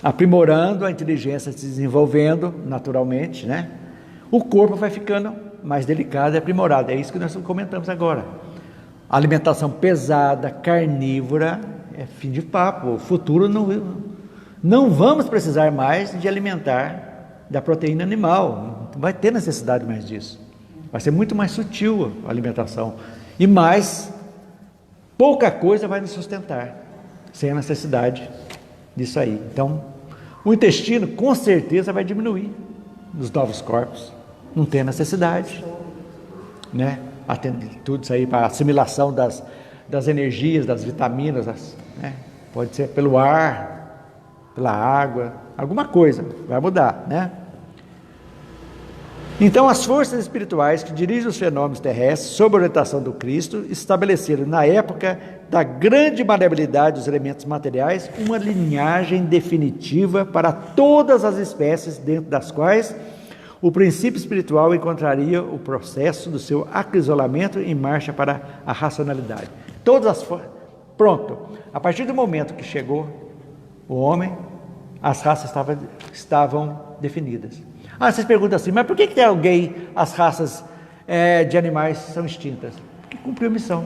aprimorando, a inteligência se desenvolvendo naturalmente, né? O corpo vai ficando mais delicado e aprimorado. É isso que nós comentamos agora. A alimentação pesada, carnívora, é fim de papo. O futuro não vamos precisar mais de alimentar da proteína animal. Não vai ter necessidade mais disso. Vai ser muito mais sutil a alimentação. E mais, pouca coisa vai nos sustentar, sem a necessidade disso aí. Então, o intestino com certeza vai diminuir nos novos corpos. Não tem necessidade, né? Tudo isso aí para assimilação das energias, das vitaminas, né? Pode ser pelo ar, pela água, alguma coisa vai mudar, né? Então, as forças espirituais que dirigem os fenômenos terrestres, sob a orientação do Cristo, estabeleceram na época da grande maleabilidade dos elementos materiais uma linhagem definitiva para todas as espécies, dentro das quais o princípio espiritual encontraria o processo do seu acrisolamento em marcha para a racionalidade. Pronto, a partir do momento que chegou o homem, as raças estavam definidas. Vocês perguntam assim, mas por que as raças de animais são extintas? Porque cumpriu a missão.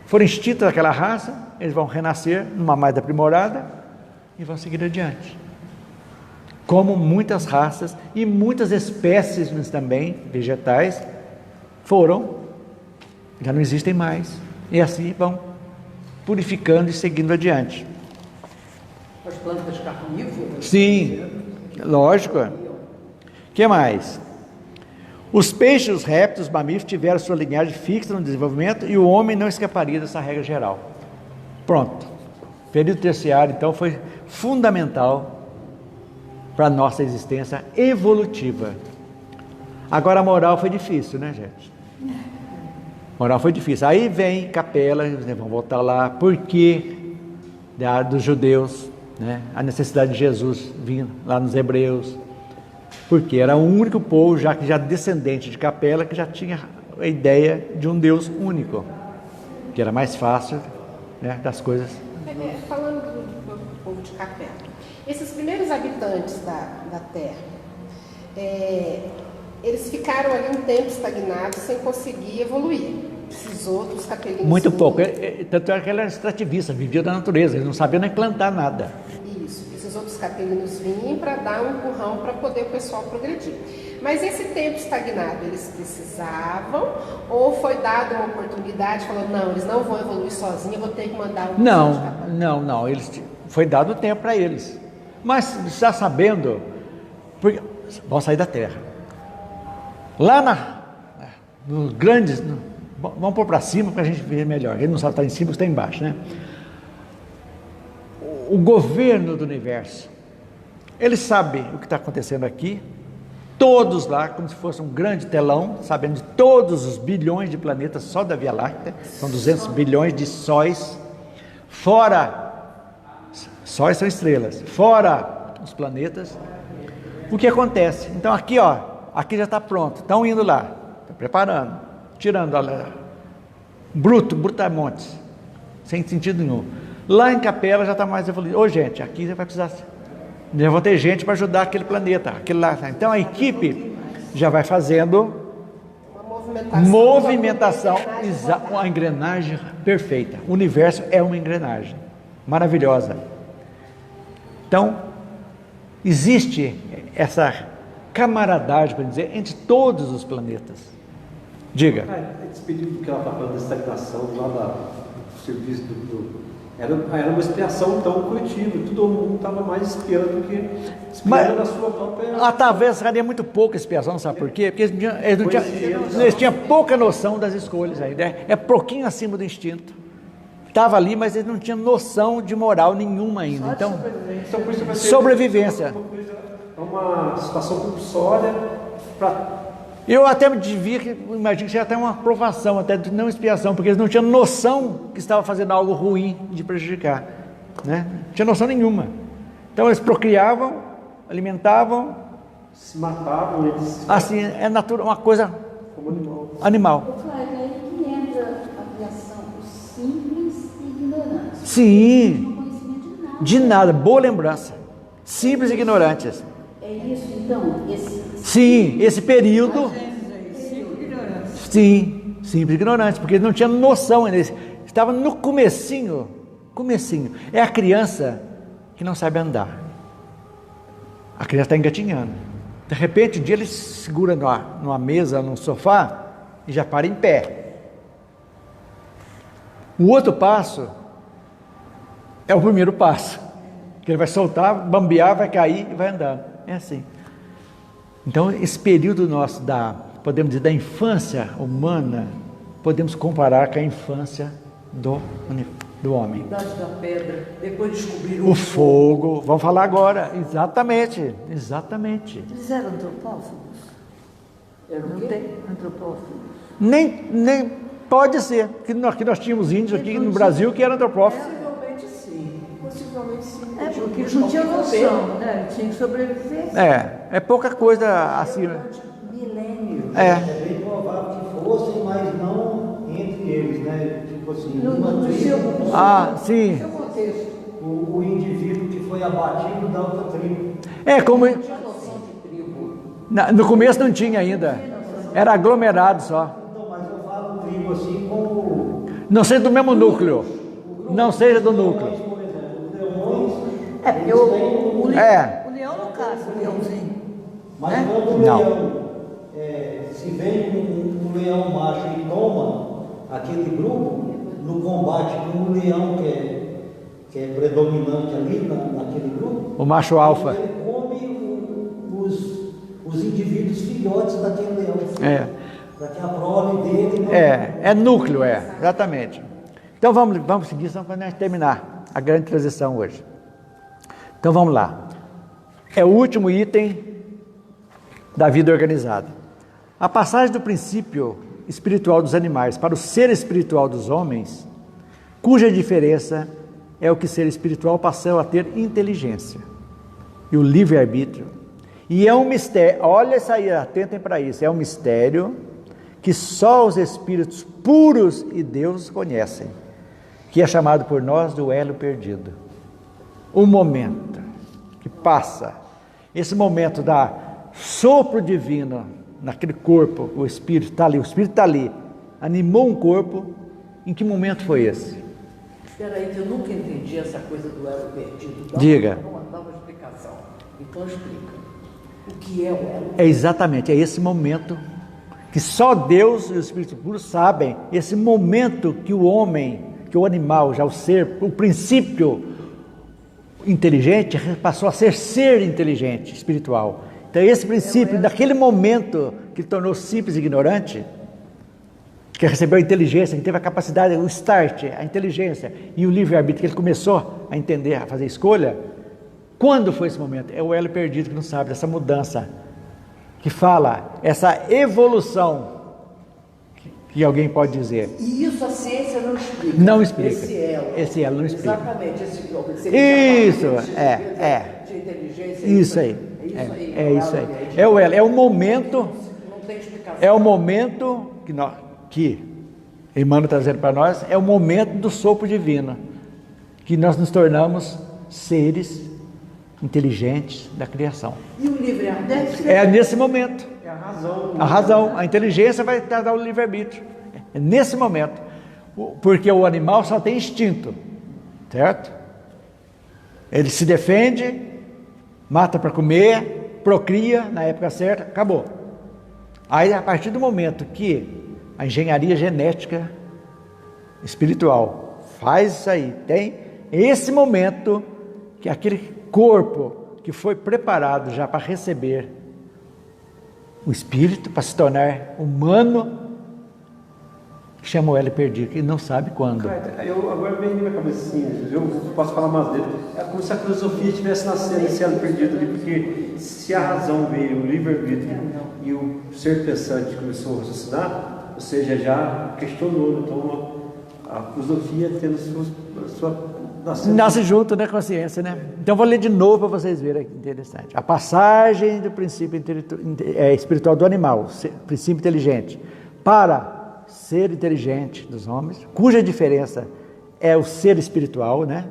Foram extintas daquela raça, eles vão renascer numa mais aprimorada e vão seguir adiante. Como muitas raças e muitas espécies também, vegetais, já não existem mais. E assim vão purificando e seguindo adiante. As plantas carnívoras? Sim, lógico. O que mais? Os peixes, os répteis, os mamíferos tiveram sua linhagem fixa no desenvolvimento e o homem não escaparia dessa regra geral. Pronto. O período terciário, então, foi fundamental para a nossa existência evolutiva. Agora, a moral foi difícil, né, gente? A moral foi difícil. Aí vem Capela, vamos voltar lá, porque dos judeus, né, a necessidade de Jesus vindo lá nos Hebreus, porque era o único povo, já descendente de Capela, que já tinha a ideia de um Deus único, que era mais fácil, né, das coisas. Falando do povo de Capela, esses primeiros habitantes da Terra, eles ficaram ali um tempo estagnados sem conseguir evoluir. Precisou dos capelinhos. Muito pouco. Tanto é que ela era extrativista, vivia da natureza, eles não sabiam nem plantar nada. Isso, precisou dos capelinos virem para dar um empurrão para poder o pessoal progredir. Mas esse tempo estagnado, eles precisavam ou foi dada uma oportunidade, falando, não, eles não vão evoluir sozinhos, eu vou ter que mandar um... Não, foi dado tempo para eles. Mas já sabendo, porque vão sair da terra. Lá nos grandes, vamos pôr para cima para a gente ver melhor. Ele não sabe estar em cima, está embaixo, né? O governo do universo, ele sabe o que está acontecendo aqui, todos lá, como se fosse um grande telão, sabendo de todos os bilhões de planetas só da Via Láctea, são 200 bilhões de sóis, fora, sóis são estrelas, fora os planetas. O que acontece? Então aqui, aqui já está pronto, estão indo lá, estão preparando, tirando, brutamontes, sem sentido nenhum. Lá em Capela já está mais evoluído. Gente, aqui já vai precisar, já vão ter gente para ajudar aquele planeta, aquele lá. Então a equipe já vai fazendo uma movimentação, uma engrenagem perfeita. O universo é uma engrenagem maravilhosa. Então, existe essa camaradagem, para dizer, entre todos os planetas. Diga. Esse período que ela está falando da estagnação, lá do serviço era uma expiação tão coletiva, todo mundo estava mais espiando do que espiando na sua própria... Talvez seria muito pouca expiação, sabe por quê? Porque eles tinham pouca noção das escolhas ainda. É pouquinho acima do instinto. Estava ali, mas eles não tinham noção de moral nenhuma ainda. Então por isso vai ser sobrevivência. É uma situação compulsória para... Eu até imagino que seja até uma aprovação, até de não expiação, porque eles não tinham noção que estavam fazendo algo ruim de prejudicar, né? Não tinha noção nenhuma. Então eles procriavam, alimentavam, se matavam, eles... Assim, é natural, uma coisa como animal. Flávio, aí que entra a criação, os simples e ignorantes. Sim, Não tem conhecimento de nada. de nada, boa lembrança. Simples e ignorantes. É isso, então, Sim, esse período. Sim, simples e ignorantes, porque eles não tinham noção ainda. Eles estavam no comecinho. É a criança que não sabe andar. A criança está engatinhando. De repente, um dia ele se segura numa mesa, num sofá, e já para em pé. O outro passo é o primeiro passo, que ele vai soltar, bambear, vai cair e vai andando. É assim. Então, esse período nosso podemos dizer, da infância humana, podemos comparar com a infância do homem. A idade da pedra, depois descobrir o fogo. Vamos falar agora. Exatamente. Eles eram antropófagos? Não tem antropófagos? Nem pode ser. Que nós tínhamos índios aqui no Brasil que eram antropófagos. Possivelmente sim. Porque eles não tinham noção, né? Tinha que sobreviver. É pouca coisa assim. Milênios. É bem provável que fossem, mas não entre eles, né? Tipo assim, sim. o indivíduo que foi abatido da outra tribo. Como no começo não tinha ainda. Era aglomerado só. Então, mas eu falo tribo assim como... Não seja do mesmo núcleo. Não seja do núcleo. Por exemplo, os leões... Porque o leão não caça, o leãozinho. Mas quando o leão... se vem um leão macho e toma aquele grupo, no combate com um leão que é predominante ali naquele grupo, o macho alfa. Ele come os os indivíduos filhotes daquele leão. É. Para que a prole dele... Não... É núcleo, exatamente. Então vamos seguir, só para nós terminar a grande transição hoje. Então vamos lá. É o último item da vida organizada. A passagem do princípio espiritual dos animais para o ser espiritual dos homens, cuja diferença é o que ser espiritual passou a ter inteligência e o livre-arbítrio. E é um mistério, olha isso aí, atentem para isso, é um mistério que só os espíritos puros e Deus conhecem, que é chamado por nós do elo perdido. O momento que passa, esse momento da sopro divino naquele corpo, o espírito está ali, animou um corpo. Em que momento foi esse? Espera aí, que eu nunca entendi essa coisa do elo perdido. Diga. Dá uma explicação. Então explica. O que é o elo? É exatamente, é esse momento que só Deus e o Espírito Puro sabem, esse momento que o homem, que o animal, já o ser, o princípio inteligente passou a ser inteligente, espiritual. Então esse princípio, daquele momento que tornou simples e ignorante, que recebeu a inteligência, que teve a capacidade, o start, a inteligência e o livre-arbítrio, que ele começou a entender, a fazer escolha. Quando foi esse momento? É o elo perdido que não sabe dessa mudança, que fala, essa evolução, que alguém pode dizer. E isso a ciência não explica. Não explica. Esse elo não explica. Exatamente. Isso, De inteligência. Isso aí. É isso aí. É o elo. É o momento. Não tem explicação. É o momento que Emmanuel está dizendo para nós, é o momento do sopro divino, que nós nos tornamos seres inteligentes da criação. E o livre-arbítrio? É nesse momento. É a razão. A razão, a inteligência vai dar o livre-arbítrio. É nesse momento. Porque o animal só tem instinto, certo? Ele se defende, mata para comer, procria na época certa, acabou. Aí, a partir do momento que a engenharia genética espiritual faz isso aí, tem esse momento que aquele corpo que foi preparado já para receber o espírito, para se tornar humano, que chama o elo perdido, que não sabe quando. Eu agora vem na minha cabeça assim, eu posso falar mais dele, é como se a filosofia estivesse nascendo esse elo perdido ali, porque se a razão veio, o livre-arbítrio e o ser pensante começou a raciocinar, ou seja, já questionou, então a filosofia tendo sua nasce junto, né, com a ciência, né? Então vou ler de novo para vocês verem que interessante. A passagem do princípio espiritual do animal, princípio inteligente, para ser inteligente dos homens, cuja diferença é o ser espiritual, né?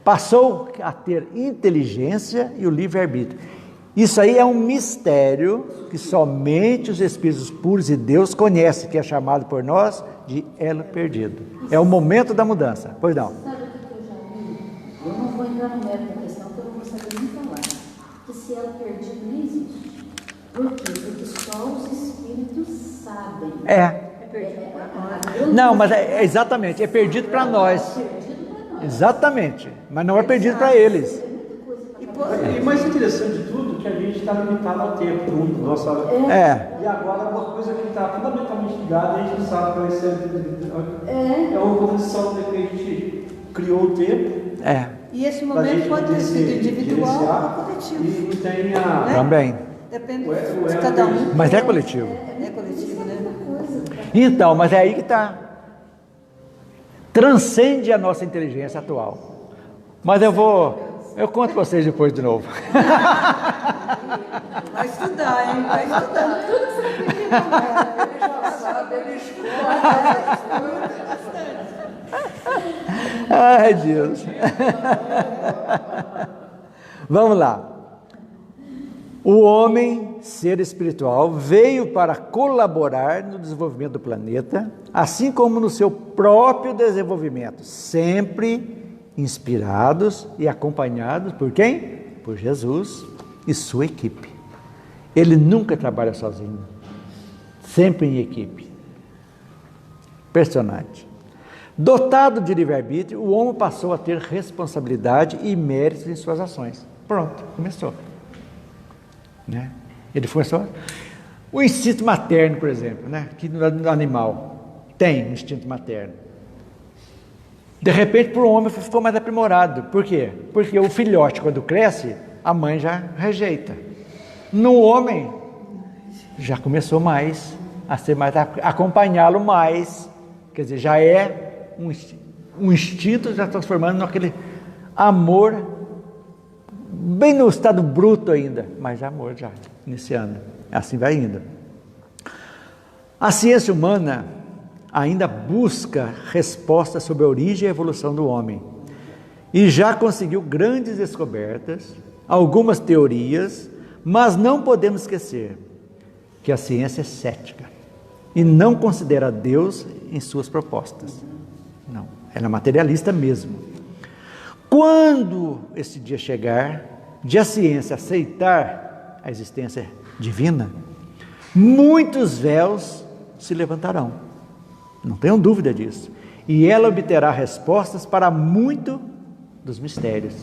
Passou a ter inteligência e o livre-arbítrio. Isso aí é um mistério que somente os espíritos puros e Deus conhecem, que é chamado por nós de elo perdido. É o momento da mudança. Pois não. Sabe o que eu já vi? Eu não vou entrar no mérito da questão, porque eu não vou saber nem falar. Que esse elo perdido não existe. Por quê? Porque só os espíritos sabem. Não, mas exatamente, é perdido para nós. Exatamente, mas não é perdido para eles. E mais interessante de tudo, que a gente está limitado ao tempo, tudo, nossa. E agora uma coisa que está fundamentalmente ligada, a gente não sabe qual vai ser. É uma condição de que a gente criou o tempo. E esse momento pode ter sido individual ou coletivo. E não tem a. Também. Depende de cada um. Mas é coletivo. É coletivo, né? Então, mas é aí que está. Transcende a nossa inteligência atual. Mas eu conto para vocês depois de novo. Vai estudar, hein? Vai estudar. Ele já sabe, ele escuta. Ai, Deus. Vamos lá. O homem, ser espiritual, veio para colaborar no desenvolvimento do planeta, assim como no seu próprio desenvolvimento, sempre inspirados e acompanhados por quem? Por Jesus e sua equipe. Ele nunca trabalha sozinho, sempre em equipe. Impressionante. Dotado de livre-arbítrio, o homem passou a ter responsabilidade e méritos em suas ações. Pronto, começou. Né? Ele foi só... O instinto materno, por exemplo, né? Que no animal tem um instinto materno. De repente, para o homem ficou mais aprimorado. Por quê? Porque o filhote, quando cresce, a mãe já rejeita. No homem, já começou mais a ser mais, a acompanhá-lo mais. Quer dizer, já é um instinto já transformando naquele amor, bem no estado bruto ainda, mas amor já iniciando. Assim vai indo. A ciência humana ainda busca respostas sobre a origem e a evolução do homem. E já conseguiu grandes descobertas, algumas teorias, mas não podemos esquecer que a ciência é cética e não considera Deus em suas propostas. Não, ela é materialista mesmo. Quando esse dia chegar, de a ciência aceitar a existência divina, muitos véus se levantarão, não tenham dúvida disso, e ela obterá respostas para muitos dos mistérios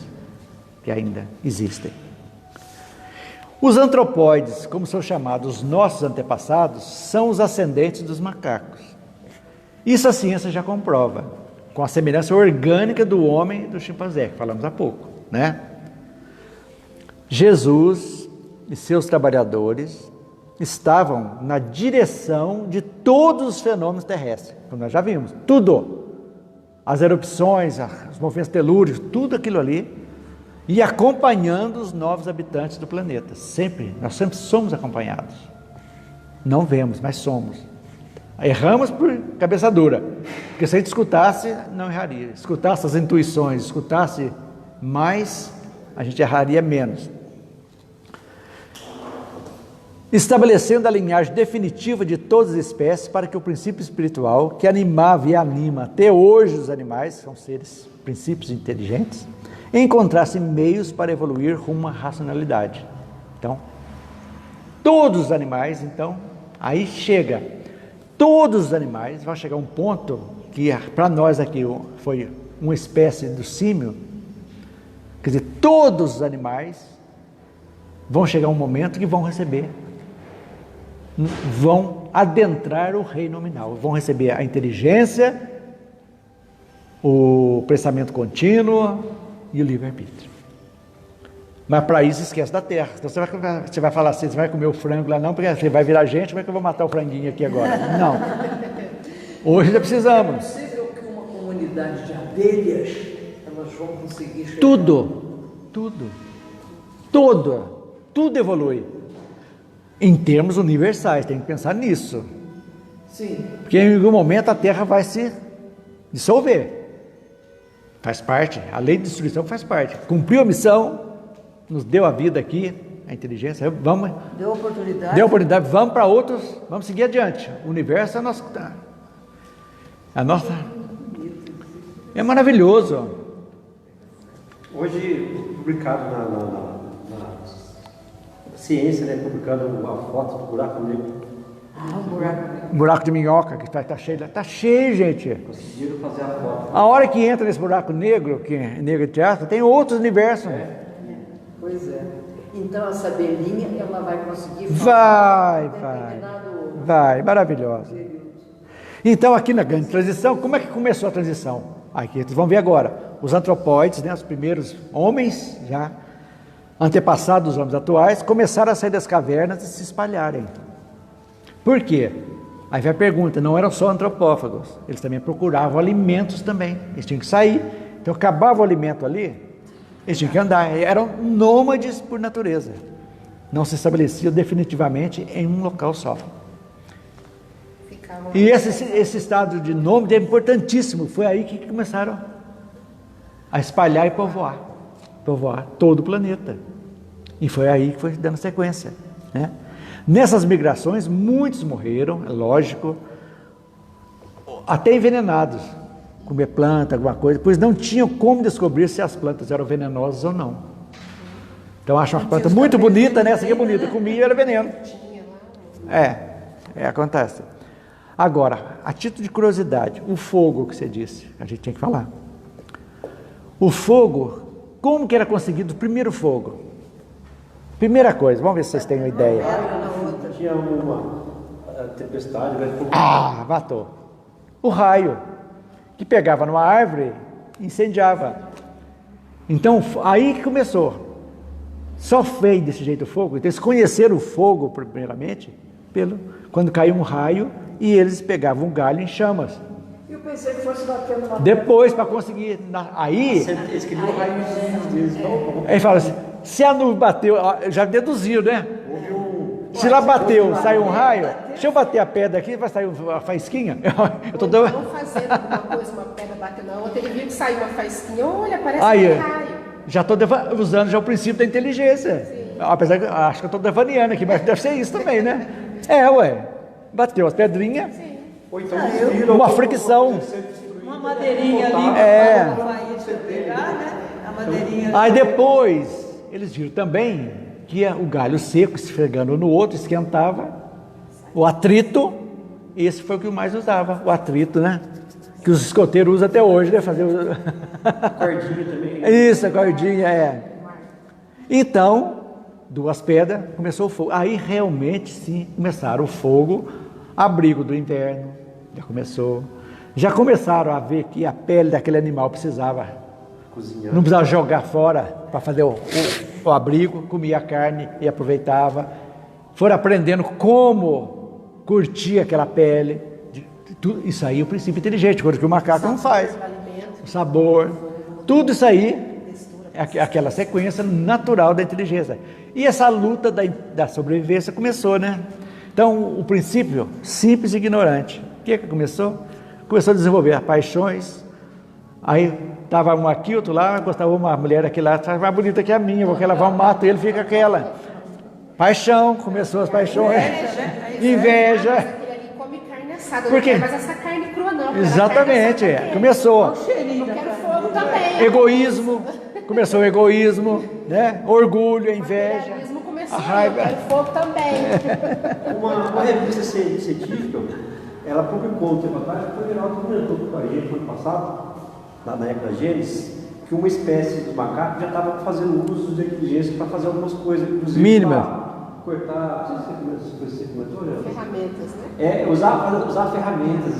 que ainda existem. Os antropóides, como são chamados os nossos antepassados, são os ascendentes dos macacos. Isso a ciência já comprova, com a semelhança orgânica do homem e do chimpanzé, que falamos há pouco, né? Jesus e seus trabalhadores estavam na direção de todos os fenômenos terrestres, como nós já vimos, tudo, as erupções, os movimentos telúricos, tudo aquilo ali, e acompanhando os novos habitantes do planeta, sempre, nós sempre somos acompanhados, não vemos, mas somos. Erramos por cabeça dura, porque se a gente escutasse, não erraria, escutasse as intuições, escutasse mais, a gente erraria menos. Estabelecendo a linhagem definitiva de todas as espécies para que o princípio espiritual que animava e anima até hoje os animais, são seres, princípios inteligentes, encontrasse meios para evoluir rumo à racionalidade. Então, todos os animais, então, aí chega, todos os animais vão chegar a um ponto que para nós aqui foi uma espécie do símio, quer dizer, todos os animais vão chegar a um momento que vão receber, vão adentrar o reino nominal, vão receber a inteligência, o pensamento contínuo e o livre-arbítrio. Mas para isso esquece da terra. Então você vai falar assim, você vai comer o frango lá não, porque você vai virar gente, como é que eu vou matar o franguinho aqui agora? Não. Hoje já precisamos. É possível que uma comunidade de abelhas, elas vão conseguir chegar... Tudo evolui. Em termos universais, tem que pensar nisso. Sim. Porque em algum momento a Terra vai se dissolver. Faz parte, a lei de destruição faz parte. Cumpriu a missão, nos deu a vida aqui, a inteligência, vamos... Deu oportunidade, vamos para outros, vamos seguir adiante. O universo é a nossa... É maravilhoso. Hoje, publicado na ciência, né, publicando a foto do buraco negro. Um buraco de minhoca, que está cheio, gente. Conseguiram fazer a foto. A hora que entra nesse buraco negro, que é negro de teatro, tem outros universos. Pois é. Então essa abelhinha, ela vai conseguir... Vai, maravilhosa. Então aqui na grande transição, como é que começou a transição? Aqui vocês vão ver agora, os antropóides, né, os primeiros homens, já antepassados dos homens atuais, começaram a sair das cavernas e se espalharem. Por quê? Aí vem a pergunta, não eram só antropófagos, eles também procuravam alimentos também, eles tinham que sair, então acabava o alimento ali, eles tinham que andar, eram nômades por natureza, não se estabeleciam definitivamente em um local só. E esse estado de nômade é importantíssimo, foi aí que começaram a espalhar e povoar todo o planeta, e foi aí que foi dando sequência, né? Nessas migrações, muitos morreram, é lógico, até envenenados, comer planta, alguma coisa, pois não tinham como descobrir se as plantas eram venenosas ou não. Então acham uma planta muito bonita, né? Essa aqui é bonita, comia e era veneno. Acontece. Agora, a título de curiosidade, o fogo que você disse, a gente tinha que falar. O fogo, como que era conseguido o primeiro fogo? Primeira coisa, vamos ver se vocês têm uma ideia. Tinha uma tempestade, Matou. O raio, que pegava numa árvore, incendiava. Então, aí que começou. Só fez desse jeito o fogo. Então, eles conheceram o fogo, primeiramente, quando caiu um raio, e eles pegavam um galho em chamas. Eu pensei que fosse batendo uma... Depois, para conseguir... Aí... Eles queriam o raiozinho deles, não? Aí fala assim, se a nuvem bateu... Já deduziu, né? Se lá bateu, saiu um raio, deixa eu bater a pedra aqui, vai sair uma faísquinha? Eu tô dando... Não fazendo alguma coisa, uma pedra batendo na outra, ele viu que saiu uma faísquinha, olha, parece Aí, um raio. já estou usando já o princípio da inteligência. Sim. Apesar que acho que eu estou devaneando aqui, mas deve ser isso também, né? Bateu as pedrinhas, Ou então uma fricção. Uma madeirinha ali para faísca pegar, né? A madeirinha. Aí depois, eles viram também que o galho seco esfregando no outro, esquentava, o atrito, esse foi o que mais usava, o atrito, né? Que os escoteiros usam até hoje, né? Fazer cordinha também. Isso, a cordinha, Então, 2 pedras, começou o fogo. Aí realmente sim, começaram o fogo, abrigo do inverno, já começou. Já começaram a ver que a pele daquele animal precisava cozinhar. Não precisava jogar fora para fazer o abrigo, comia a carne e aproveitava. Foram aprendendo como curtir aquela pele. Isso aí é o princípio inteligente, coisa que o macaco não faz. O sabor, tudo isso aí é aquela sequência natural da inteligência. E essa luta da sobrevivência começou, né? Então, o princípio simples e ignorante. O que começou? Começou a desenvolver paixões. Aí estava um aqui, outro lá, gostava uma mulher aqui lá, estava mais bonita que a minha, porque ela vai um mato e ele fica aquela. Paixão, começou as paixões. Inveja. Por quê? Mas essa carne crua não. Exatamente, Eu começou. quero fogo também. Egoísmo, começou o egoísmo, né? Orgulho, a inveja, Começou, a raiva. Eu quero fogo também. Uma revista científica, ela publicou um tempo atrás, o Geraldo comentou com a gente no ano passado, na época da Gênesis, que uma espécie de macaco já estava fazendo uso de inteligência para fazer algumas coisas, inclusive mínima. Cortar, você comentou, né? Ferramentas, né? Usar ferramentas,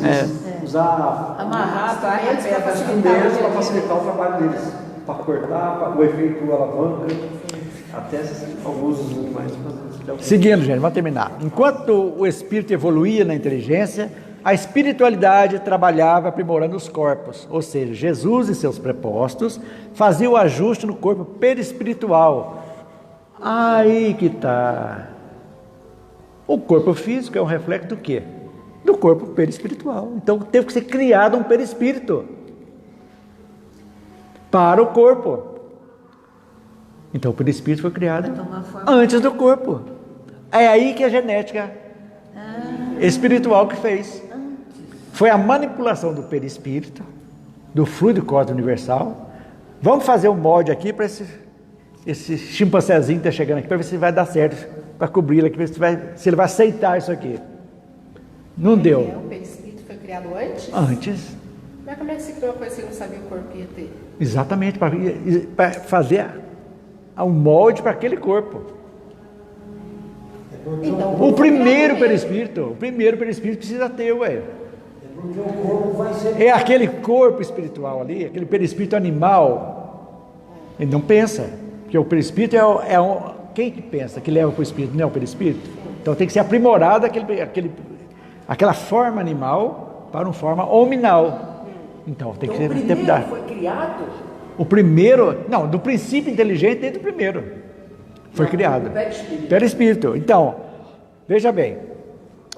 usar amarrar instrumentos para facilitar o trabalho deles, para cortar, o efeito alavanca, até alguns animais. Seguindo, gente, vamos terminar. Enquanto o espírito evoluía na inteligência, a espiritualidade trabalhava aprimorando os corpos, ou seja, Jesus e seus prepostos faziam o ajuste no corpo perispiritual. Aí que está. O corpo físico é um reflexo do quê? Do corpo perispiritual. Então teve que ser criado um perispírito para o corpo. Então o perispírito foi criado antes do corpo. É aí que a genética espiritual que fez. Foi a manipulação do perispírito, do fluido cósmico universal. Vamos fazer um molde aqui para esse chimpanzézinho que está chegando aqui, para ver se vai dar certo, para cobri-lo aqui, para ver se ele vai aceitar isso aqui. Não deu. O perispírito foi criado antes? Antes. Mas como é que se criou uma coisa que você não sabia o corpo que ia ter? Exatamente, para fazer um molde para aquele corpo. Então, O primeiro perispírito precisa ter, Porque o corpo vai ser. É aquele corpo espiritual ali, aquele perispírito animal. Ele não pensa, porque o perispírito quem que pensa que leva para o espírito? Não é o perispírito? Então tem que ser aprimorado aquela forma animal para uma forma hominal. Então tem que ser. O primeiro foi criado? O primeiro, não, do princípio inteligente desde o primeiro foi criado. Perispírito. Então, veja bem,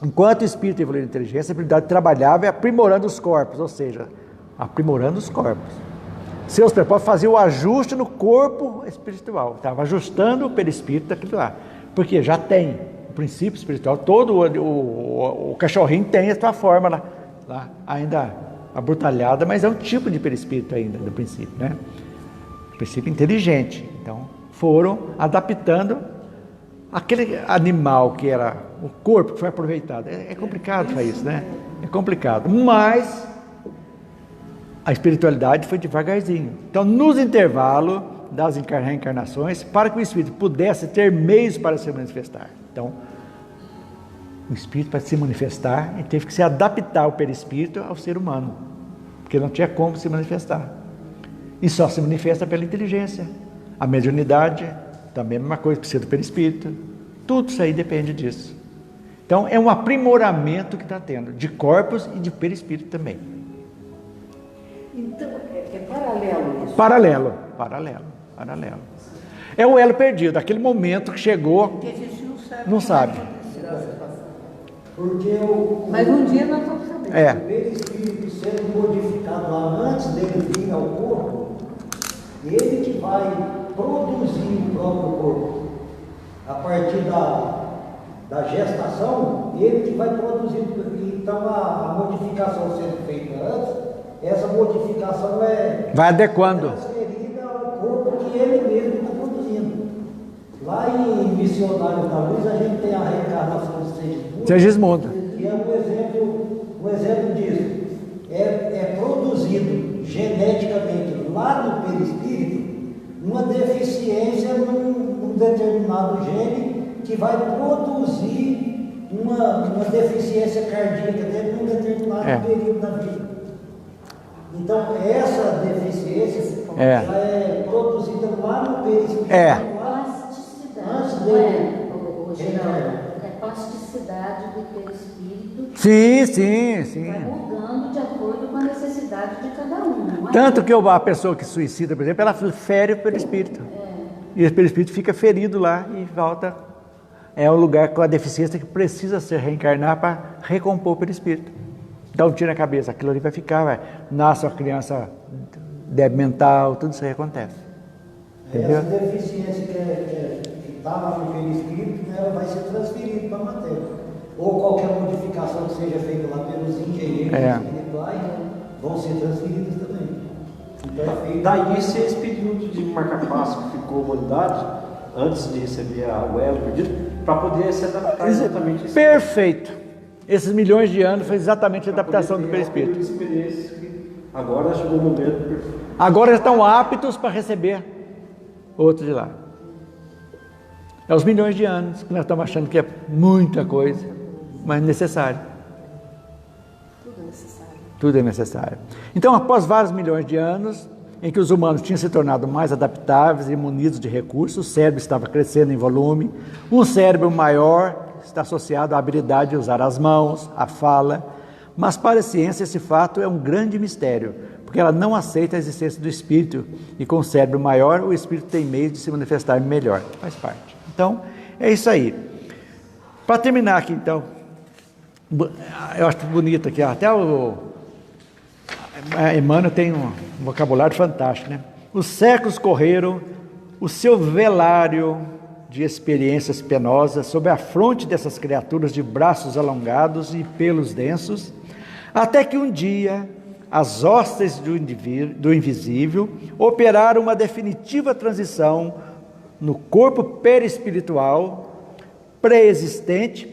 enquanto o espírito evoluiu na inteligência, a espiritualidade trabalhava aprimorando os corpos, ou seja, aprimorando os corpos. Seus propósitos faziam o ajuste no corpo espiritual, estava ajustando o perispírito daquilo lá, porque já tem o princípio espiritual, todo o cachorrinho tem a sua forma lá ainda abrutalhada, mas é um tipo de perispírito ainda, do princípio, né? Princípio inteligente. Então, foram adaptando aquele animal que era o corpo que foi aproveitado. É complicado fazer isso, né? É complicado, mas a espiritualidade foi devagarzinho. Então, nos intervalos, das reencarnações para que o espírito pudesse ter meios para se manifestar. Então, o espírito, para se manifestar, ele teve que se adaptar o perispírito ao ser humano, porque não tinha como se manifestar. E só se manifesta pela inteligência. A mediunidade, também é a mesma coisa, precisa do perispírito. Tudo isso aí depende disso. Então, é um aprimoramento que está tendo, de corpos e de perispírito também. Então, é paralelo isso? Paralelo. É o elo perdido, aquele momento que chegou, Porque a gente não sabe. Porque Mas um dia nós vamos saber. o perispírito sendo modificado lá antes dele vir ao corpo, ele que vai produzir o próprio corpo. A partir da gestação, ele que vai produzir. Então a modificação sendo feita antes, essa modificação vai adequando. transferida ao corpo que ele mesmo está produzindo. Lá em Missionários da Luz, a gente tem a reencarnação de Segismundo. Segismundo. Que é um exemplo disso. É produzido geneticamente lá no perispírito uma deficiência num determinado gene que vai produzir uma deficiência cardíaca dentro de um determinado período da vida. Então, essa deficiência já é produzida lá no perispírito. Plasticidade, não é, o Geraldo? É plasticidade do perispírito. Sim. Vai mudando de acordo com a necessidade de cada um. Não é? Tanto que a pessoa que suicida, por exemplo, ela fere o perispírito. E o perispírito fica ferido lá e volta. É um lugar com a deficiência que precisa se reencarnar para recompor o perispírito. Então tira a cabeça, aquilo ali vai ficar, nasce uma criança débil mental, tudo isso aí acontece. Entendeu? Essa deficiência que está lá no perispírito, ela vai ser transferida para a matéria. Ou qualquer modificação que seja feita lá pelos engenheiros espirituais, vão ser transferidas também. Então, daí esse período de marca-passo que ficou a humanidade, antes de receber o elo perdido, para poder se adaptar exatamente a isso. Perfeito. Esses milhões de anos foi exatamente a adaptação do perispírito. Agora chegou o momento perfeito. Agora estão aptos para receber outro de lá. É os milhões de anos que nós estamos achando que é muita coisa, mas necessário. Tudo é necessário. Então, após vários milhões de anos, em que os humanos tinham se tornado mais adaptáveis e munidos de recursos, o cérebro estava crescendo em volume, um cérebro maior está associado à habilidade de usar as mãos, a fala, mas para a ciência esse fato é um grande mistério, porque ela não aceita a existência do espírito, e com o cérebro maior, o espírito tem meios de se manifestar melhor, faz parte. Então, é isso aí. Para terminar aqui, então, eu acho bonito aqui, até a Emmanuel tem um vocabulário fantástico, né? Os séculos correram, o seu velário de experiências penosas sob a fronte dessas criaturas de braços alongados e pelos densos, até que um dia as hostes do invisível operaram uma definitiva transição no corpo perispiritual pré-existente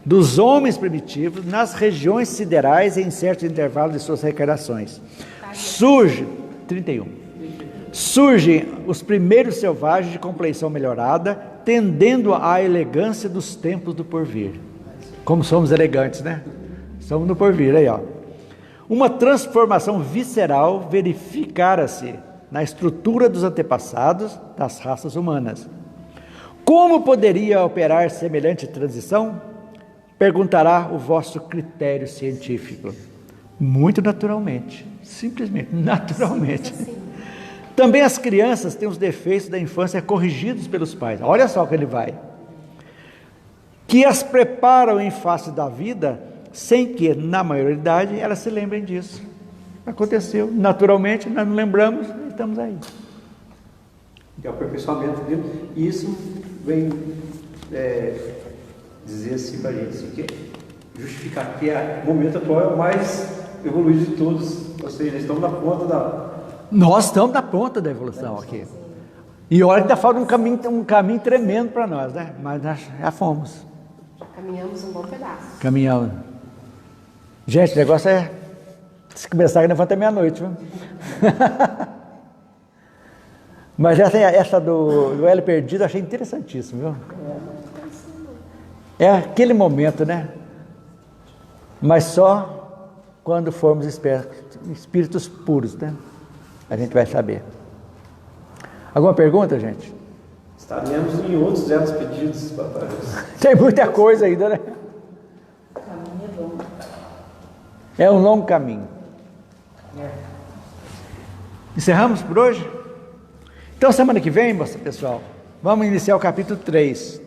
dos homens primitivos nas regiões siderais em certos intervalos de suas reencarnações. Surgem os primeiros selvagens de compleição melhorada, tendendo à elegância dos tempos do porvir. Como somos elegantes, né? Somos no porvir, aí ó. Uma transformação visceral verificara-se na estrutura dos antepassados das raças humanas. Como poderia operar semelhante transição? Perguntará o vosso critério científico. Muito naturalmente, simplesmente naturalmente. Também as crianças têm os defeitos da infância corrigidos pelos pais. Olha só que ele vai. Que as preparam em face da vida, sem que, na maioridade, elas se lembrem disso. Aconteceu naturalmente, nós não lembramos e estamos aí. É o aperfeiçoamento dele. E isso vem dizer assim para a gente, assim, que justificar que o momento atual é o mais evoluído de todos. Ou seja, estamos na ponta da... Nós estamos na ponta da evolução aqui. E olha que ainda falta um caminho tremendo para nós, né? Mas nós já fomos. Caminhamos um bom pedaço. Caminhamos. Gente, o negócio é Se começar, levanta meia-noite, viu? Mas essa do Elo Perdido eu achei interessantíssimo, viu? É aquele momento, né? Mas só quando formos espíritos puros, né? A gente vai saber. Alguma pergunta, gente? Estaremos em outros elos pedidos, papai. Tem muita coisa ainda, né? O caminho é longo. É um longo caminho. Encerramos por hoje? Então, semana que vem, pessoal, vamos iniciar o capítulo 3.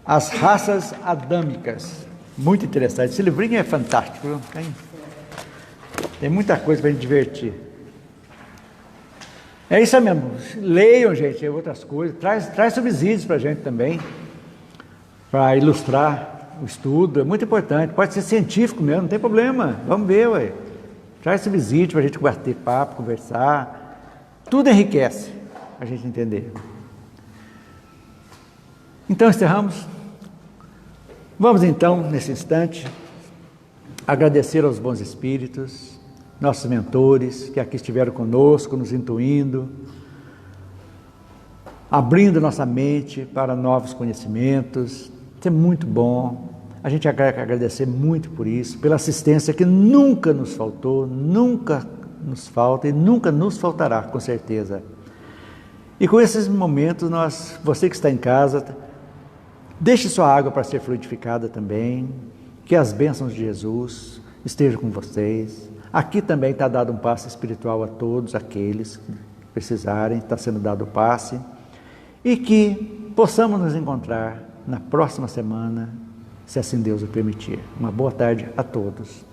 As raças adâmicas. Muito interessante. Esse livrinho é fantástico, viu? Tem muita coisa para a gente divertir. É isso mesmo. Leiam, gente, outras coisas. Traz subsídios para a gente também, para ilustrar o estudo. É muito importante. Pode ser científico mesmo, não tem problema. Vamos ver, ué. Traz subsídios para a gente bater papo, conversar. Tudo enriquece a gente entender. Então, encerramos. Vamos então, nesse instante, agradecer aos bons espíritos, nossos mentores, que aqui estiveram conosco, nos intuindo, abrindo nossa mente para novos conhecimentos. Isso é muito bom. A gente quer agradecer muito por isso, pela assistência que nunca nos faltou, nunca nos falta e nunca nos faltará, com certeza. E com esses momentos, você que está em casa, deixe sua água para ser fluidificada também, que as bênçãos de Jesus estejam com vocês. Aqui também está dado um passe espiritual a todos aqueles que precisarem, está sendo dado o passe, e que possamos nos encontrar na próxima semana, se assim Deus o permitir. Uma boa tarde a todos.